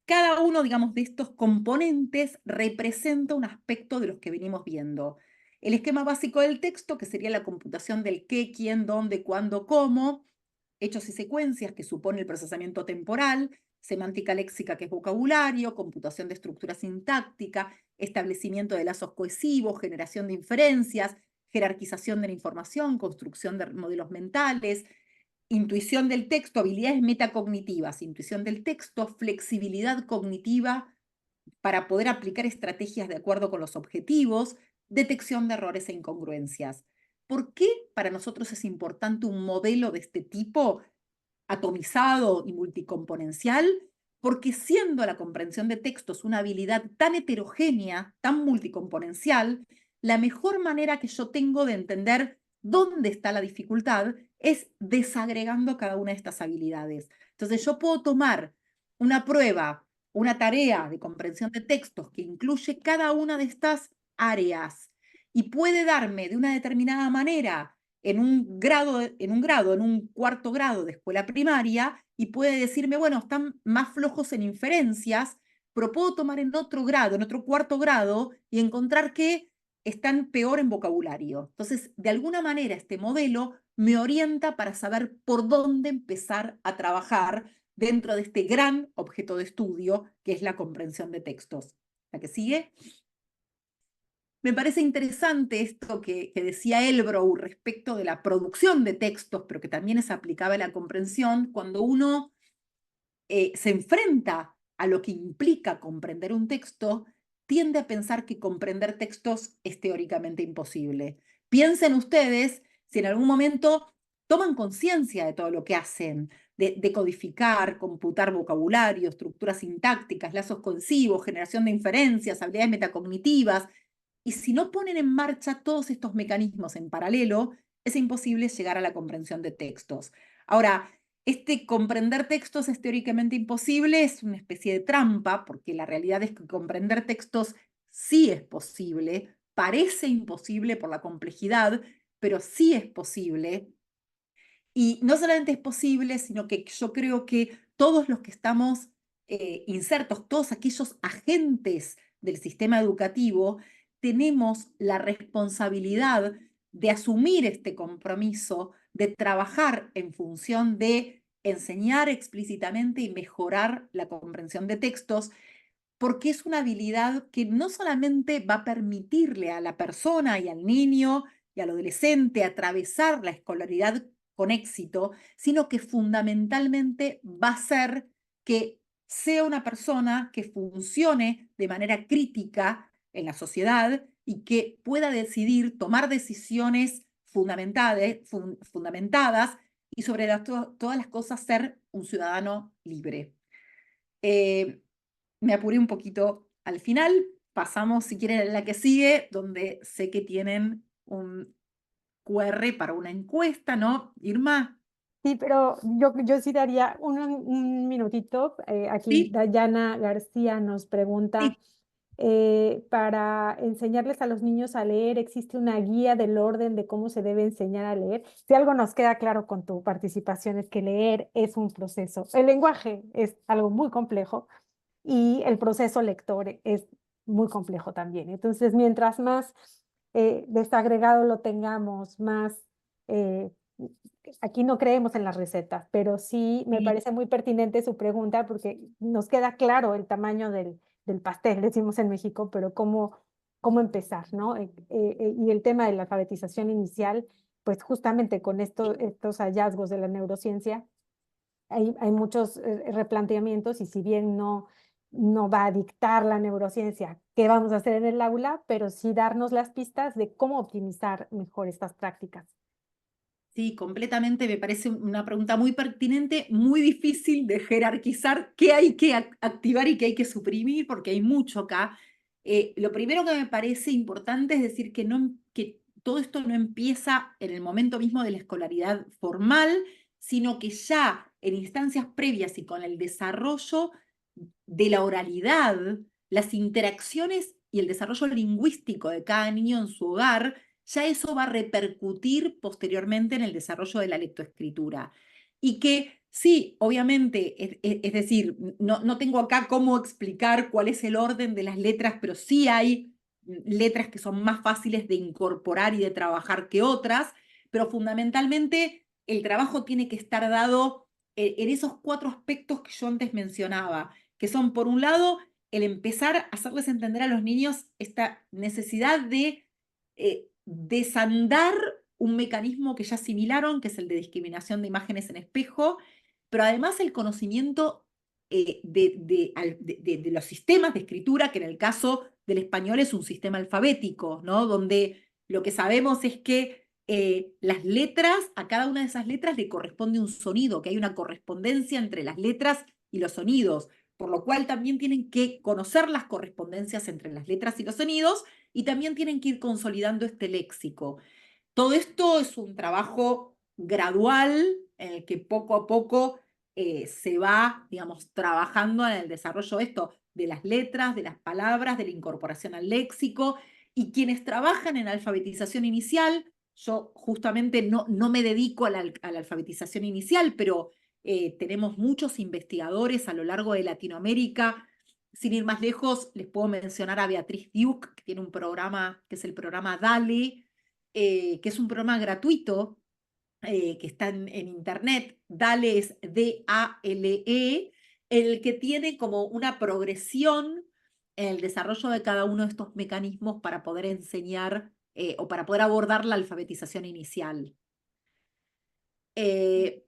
cada uno, digamos, de estos componentes representa un aspecto de los que venimos viendo. El esquema básico del texto, que sería la computación del qué, quién, dónde, cuándo, cómo, hechos y secuencias, que supone el procesamiento temporal, semántica léxica, que es vocabulario, computación de estructura sintáctica, establecimiento de lazos cohesivos, generación de inferencias, jerarquización de la información, construcción de modelos mentales, intuición del texto, habilidades metacognitivas, intuición del texto, flexibilidad cognitiva para poder aplicar estrategias de acuerdo con los objetivos, detección de errores e incongruencias. ¿Por qué para nosotros es importante un modelo de este tipo, atomizado y multicomponencial? Porque siendo la comprensión de textos una habilidad tan heterogénea, tan multicomponencial, la mejor manera que yo tengo de entender dónde está la dificultad es desagregando cada una de estas habilidades. Entonces yo puedo tomar una prueba, una tarea de comprensión de textos que incluye cada una de estas áreas y puede darme de una determinada manera en un cuarto grado de escuela primaria y puede decirme, bueno, están más flojos en inferencias, pero puedo tomar en otro grado, en otro cuarto grado y encontrar que están peor en vocabulario. Entonces, de alguna manera, este modelo me orienta para saber por dónde empezar a trabajar dentro de este gran objeto de estudio que es la comprensión de textos. ¿La que sigue? Me parece interesante esto que decía Elbrow respecto de la producción de textos, pero que también es aplicable a la comprensión. Cuando uno se enfrenta a lo que implica comprender un texto, tiende a pensar que comprender textos es teóricamente imposible. Piensen ustedes si en algún momento toman conciencia de todo lo que hacen, de codificar, computar vocabulario, estructuras sintácticas, lazos cohesivos, generación de inferencias, habilidades metacognitivas. Y si no ponen en marcha todos estos mecanismos en paralelo, es imposible llegar a la comprensión de textos. Ahora, este comprender textos es teóricamente imposible, es una especie de trampa, porque la realidad es que comprender textos sí es posible, parece imposible por la complejidad, pero sí es posible. Y no solamente es posible, sino que yo creo que todos los que estamos insertos, todos aquellos agentes del sistema educativo, tenemos la responsabilidad de asumir este compromiso, de trabajar en función de enseñar explícitamente y mejorar la comprensión de textos, porque es una habilidad que no solamente va a permitirle a la persona y al niño y al adolescente atravesar la escolaridad con éxito, sino que fundamentalmente va a hacer que sea una persona que funcione de manera crítica en la sociedad y que pueda decidir, tomar decisiones fundamentadas y sobre todas las cosas ser un ciudadano libre. Eh, Me apuré un poquito al final. Pasamos, si quieren, a la que sigue, donde sé que tienen un QR para una encuesta, ¿no, Irma? Sí, pero yo sí daría un minutito. Aquí Sí, Dayana García nos pregunta, sí, para enseñarles a los niños a leer, ¿existe una guía del orden de cómo se debe enseñar a leer? Si algo nos queda claro con tu participación es que leer es un proceso. El lenguaje es algo muy complejo y el proceso lector es muy complejo también. Entonces, mientras más desagregado lo tengamos, más... eh, aquí no creemos en las recetas, pero sí me sí. parece muy pertinente su pregunta porque nos queda claro el tamaño del pastel, decimos en México, pero cómo empezar, ¿no? Y el tema de la alfabetización inicial, pues justamente con estos hallazgos de la neurociencia, hay muchos replanteamientos y si bien no va a dictar la neurociencia qué vamos a hacer en el aula, pero sí darnos las pistas de cómo optimizar mejor estas prácticas. Sí, completamente, me parece una pregunta muy pertinente, muy difícil de jerarquizar qué hay que activar y qué hay que suprimir, porque hay mucho acá. Lo primero que me parece importante es decir que, no, que todo esto no empieza en el momento mismo de la escolaridad formal, sino que ya en instancias previas y con el desarrollo de la oralidad, las interacciones y el desarrollo lingüístico de cada niño en su hogar, ya eso va a repercutir posteriormente en el desarrollo de la lectoescritura. Y que sí, obviamente, es decir, no tengo acá cómo explicar cuál es el orden de las letras, pero sí hay letras que son más fáciles de incorporar y de trabajar que otras, pero fundamentalmente el trabajo tiene que estar dado en esos cuatro aspectos que yo antes mencionaba, que son, por un lado, el empezar a hacerles entender a los niños esta necesidad de desandar un mecanismo que ya asimilaron, que es el de discriminación de imágenes en espejo, pero además el conocimiento de los sistemas de escritura, que en el caso del español es un sistema alfabético, ¿no? Donde lo que sabemos es que las letras, a cada una de esas letras le corresponde un sonido, que hay una correspondencia entre las letras y los sonidos, por lo cual también tienen que conocer las correspondencias entre las letras y los sonidos y también tienen que ir consolidando este léxico. Todo esto es un trabajo gradual en el que poco a poco se va, digamos, trabajando en el desarrollo de esto, de las letras, de las palabras, de la incorporación al léxico. Y quienes trabajan en alfabetización inicial, yo justamente no me dedico a la alfabetización inicial, pero tenemos muchos investigadores a lo largo de Latinoamérica. Sin ir más lejos, les puedo mencionar a Beatriz Duke, que tiene un programa que es el programa DALE, que es un programa gratuito que está en internet. DALE es DALE, el que tiene como una progresión en el desarrollo de cada uno de estos mecanismos para poder enseñar o para poder abordar la alfabetización inicial. Eh,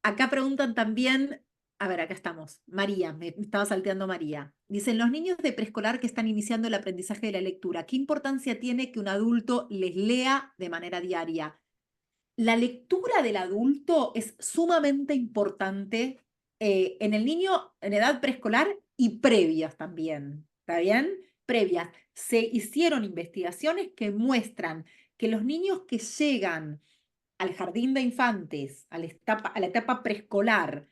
Acá preguntan también, a ver, acá estamos, María, me estaba salteando María. Dicen, los niños de preescolar que están iniciando el aprendizaje de la lectura, ¿qué importancia tiene que un adulto les lea de manera diaria? La lectura del adulto es sumamente importante en el niño en edad preescolar y previas también, ¿está bien? previas. Se hicieron investigaciones que muestran que los niños que llegan al jardín de infantes, a la etapa preescolar,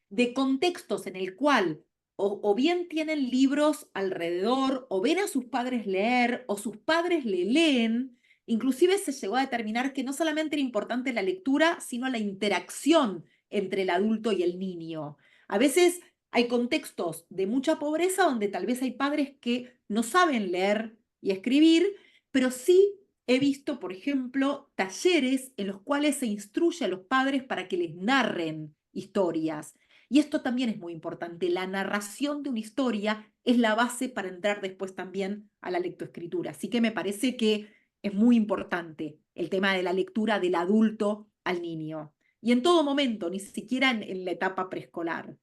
de contextos en el cual o bien tienen libros alrededor, o ven a sus padres leer, o sus padres le leen, inclusive se llegó a determinar que no solamente era importante la lectura, sino la interacción entre el adulto y el niño. A veces hay contextos de mucha pobreza donde tal vez hay padres que no saben leer y escribir, pero sí he visto, por ejemplo, talleres en los cuales se instruye a los padres para que les narren historias. Y esto también es muy importante. La narración de una historia es la base para entrar después también a la lectoescritura. Así que me parece que es muy importante el tema de la lectura del adulto al niño. Y en todo momento, ni siquiera en la etapa preescolar.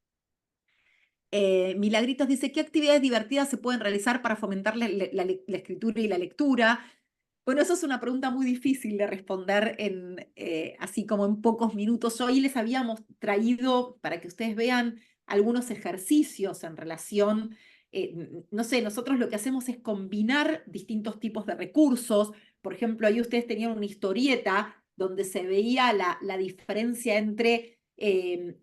Milagritos dice, ¿qué actividades divertidas se pueden realizar para fomentar la escritura y la lectura? Bueno, eso es una pregunta muy difícil de responder así como en pocos minutos. Hoy les habíamos traído, para que ustedes vean, algunos ejercicios en relación, no sé, nosotros lo que hacemos es combinar distintos tipos de recursos. Por ejemplo, ahí ustedes tenían una historieta donde se veía la diferencia entre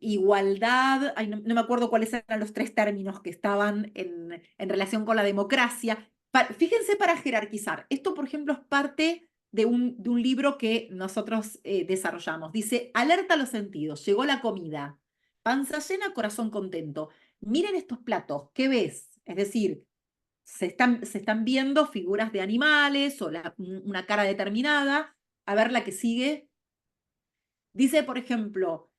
igualdad, ay, no me acuerdo cuáles eran los tres términos que estaban en relación con la democracia. Fíjense para jerarquizar. Esto, por ejemplo, es parte de un libro que nosotros desarrollamos. Dice, alerta a los sentidos, llegó la comida, panza llena, corazón contento. Miren estos platos, ¿qué ves? Es decir, se están viendo figuras de animales o una cara determinada. A ver la que sigue. Dice, por ejemplo,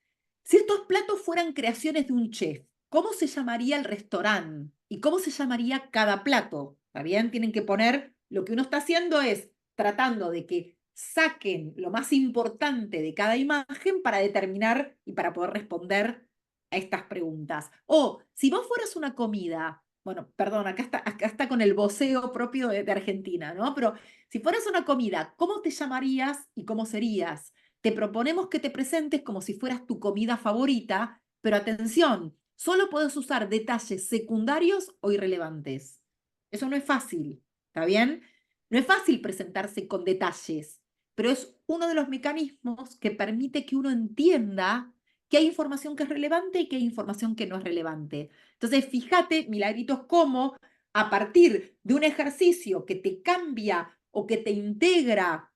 si estos platos fueran creaciones de un chef, ¿cómo se llamaría el restaurante? ¿Y cómo se llamaría cada plato? ¿Está bien? Tienen que poner, lo que uno está haciendo es tratando de que saquen lo más importante de cada imagen para determinar y para poder responder a estas preguntas. O si vos fueras una comida, bueno, perdón, acá está con el voceo propio de Argentina, ¿no? Pero si fueras una comida, ¿cómo te llamarías y cómo serías? Te proponemos que te presentes como si fueras tu comida favorita, pero atención, solo puedes usar detalles secundarios o irrelevantes. Eso no es fácil, ¿está bien? No es fácil presentarse con detalles, pero es uno de los mecanismos que permite que uno entienda que hay información que es relevante y que hay información que no es relevante. Entonces, fíjate, Milagritos, cómo a partir de un ejercicio que te cambia o que te integra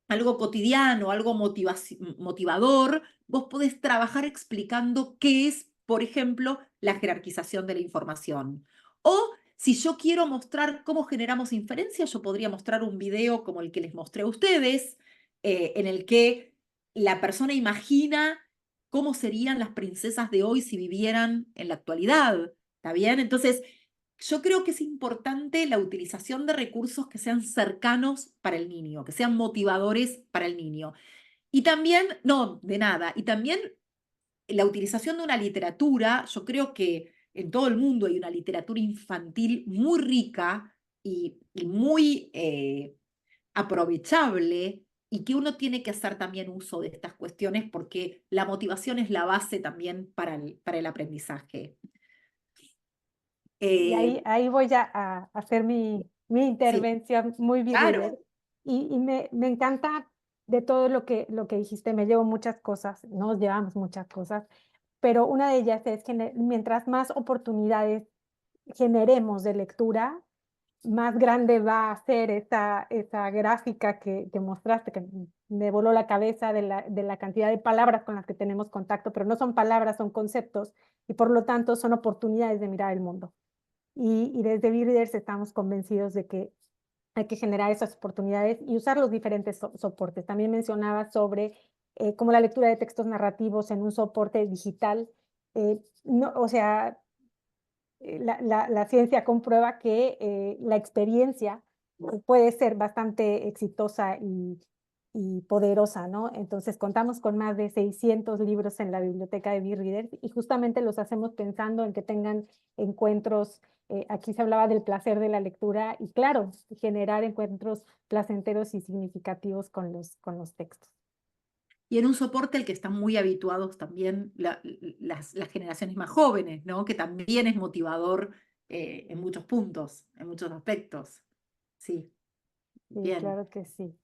algo cotidiano, algo motivador, vos podés trabajar explicando qué es, por ejemplo, la jerarquización de la información. O si yo quiero mostrar cómo generamos inferencias, yo podría mostrar un video como el que les mostré a ustedes, en el que la persona imagina cómo serían las princesas de hoy si vivieran en la actualidad. ¿Está bien? Entonces, yo creo que es importante la utilización de recursos que sean cercanos para el niño, que sean motivadores para el niño. Y también, no, de nada, y también la utilización de una literatura, yo creo que en todo el mundo hay una literatura infantil muy rica y muy aprovechable y que uno tiene que hacer también uso de estas cuestiones porque la motivación es la base también para el aprendizaje. Y Eh, ahí voy a hacer mi sí, intervención muy claro. Reader. Y me encanta de todo lo que dijiste, me llevo muchas cosas, nos llevamos muchas cosas, pero una de ellas es que mientras más oportunidades generemos de lectura, más grande va a ser esa gráfica que mostraste, que me voló la cabeza de la cantidad de palabras con las que tenemos contacto, pero no son palabras, son conceptos, y por lo tanto son oportunidades de mirar el mundo. Y desde Readers estamos convencidos de que hay que generar esas oportunidades y usar los diferentes soportes. También mencionaba sobre cómo la lectura de textos narrativos en un soporte digital, no, o sea, la ciencia comprueba que la experiencia puede ser bastante exitosa y poderosa, ¿no? Entonces contamos con más de 600 libros en la biblioteca de BeReaders y justamente los hacemos pensando en que tengan encuentros. Aquí se hablaba del placer de la lectura y claro, generar encuentros placenteros y significativos con los textos. Y en un soporte al que están muy habituados también las generaciones más jóvenes, ¿no? Que también es motivador en muchos puntos, en muchos aspectos. Sí, Sí, bien. claro que sí.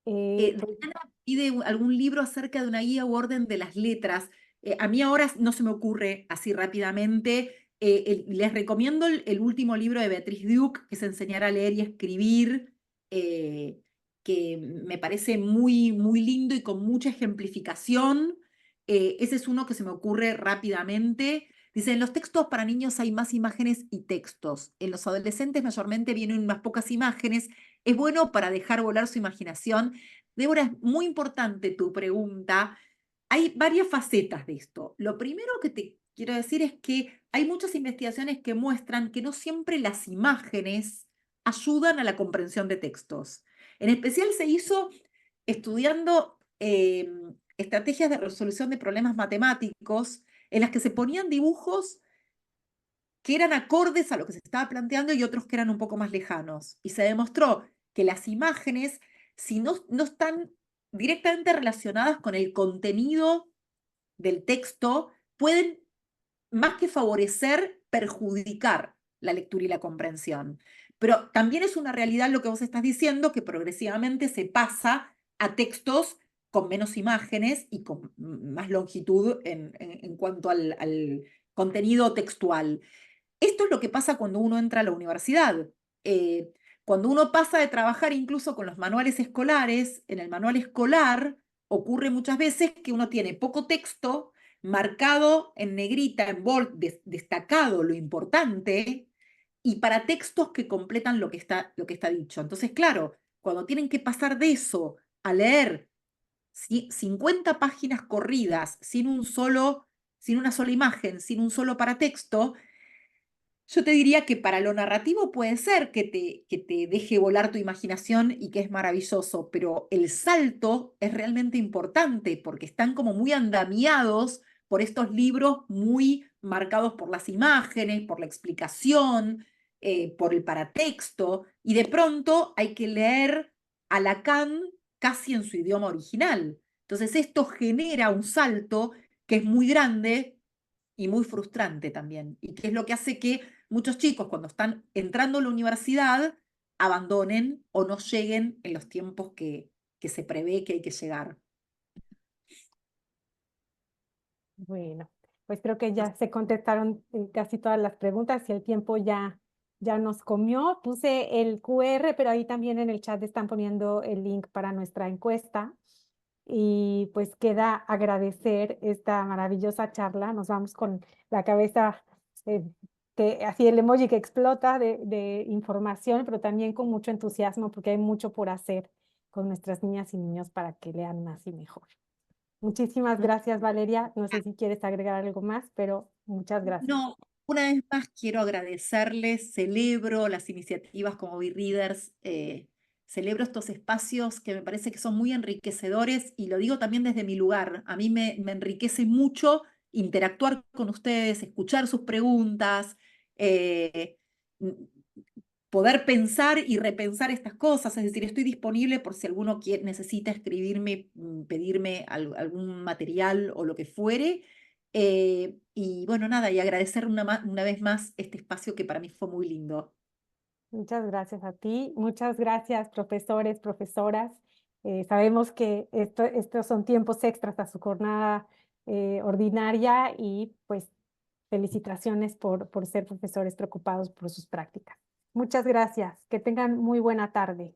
Pues Diana pide algún libro acerca de una guía u orden de las letras. A mí ahora no se me ocurre así rápidamente. Les recomiendo el último libro de Beatriz Duke, que es Enseñar a leer y escribir, eh, que me parece muy, muy lindo y con mucha ejemplificación. Ese es uno que se me ocurre rápidamente. Dice, en los textos para niños hay más imágenes y textos. En los adolescentes mayormente vienen unas pocas imágenes. Es bueno para dejar volar su imaginación. Débora, es muy importante tu pregunta. Hay varias facetas de esto. Lo primero que te quiero decir es que hay muchas investigaciones que muestran que no siempre las imágenes ayudan a la comprensión de textos. En especial se hizo estudiando estrategias de resolución de problemas matemáticos en las que se ponían dibujos que eran acordes a lo que se estaba planteando y otros que eran un poco más lejanos. Y se demostró que las imágenes, si no están directamente relacionadas con el contenido del texto, pueden, más que favorecer, perjudicar la lectura y la comprensión. Pero también es una realidad lo que vos estás diciendo, que progresivamente se pasa a textos con menos imágenes y con más longitud en cuanto al contenido textual. Esto es lo que pasa cuando uno entra a la universidad. Eh, Cuando uno pasa de trabajar incluso con los manuales escolares, en el manual escolar ocurre muchas veces que uno tiene poco texto, marcado en negrita, en bold, destacado lo importante, y para textos que completan lo que está dicho. Entonces, claro, cuando tienen que pasar de eso a leer 50 páginas corridas sin una sola imagen, sin un solo paratexto, yo te diría que para lo narrativo puede ser que te deje volar tu imaginación y que es maravilloso, pero el salto es realmente importante porque están como muy andamiados por estos libros muy marcados por las imágenes, por la explicación, por el paratexto, y de pronto hay que leer a Lacan casi en su idioma original. Entonces esto genera un salto que es muy grande y muy frustrante también, y que es lo que hace que muchos chicos cuando están entrando a la universidad abandonen o no lleguen en los tiempos que se prevé que hay que llegar. bueno, pues creo que ya se contestaron casi todas las preguntas y el tiempo ya nos comió. Puse el QR, pero ahí también en el chat están poniendo el link para nuestra encuesta. Y pues queda agradecer esta maravillosa charla. Nos vamos con la cabeza, eh, así el emoji que explota de información, pero también con mucho entusiasmo porque hay mucho por hacer con nuestras niñas y niños para que lean más y mejor. Muchísimas gracias, Valeria. No sé si quieres agregar algo más, pero muchas gracias. No, una vez más quiero agradecerles, celebro las iniciativas como BeReaders, celebro estos espacios que me parece que son muy enriquecedores y lo digo también desde mi lugar. A mí me enriquece mucho interactuar con ustedes, escuchar sus preguntas, eh, poder pensar y repensar estas cosas. Es decir, estoy disponible por si alguno necesita escribirme, pedirme algún material o lo que fuere. Y bueno, nada, y agradecer una vez más este espacio que para mí fue muy lindo. Muchas gracias a ti. Muchas gracias, profesores, profesoras. Sabemos que estos son tiempos extras a su jornada ordinaria y pues felicitaciones por ser profesores preocupados por sus prácticas. Muchas gracias. Que tengan muy buena tarde.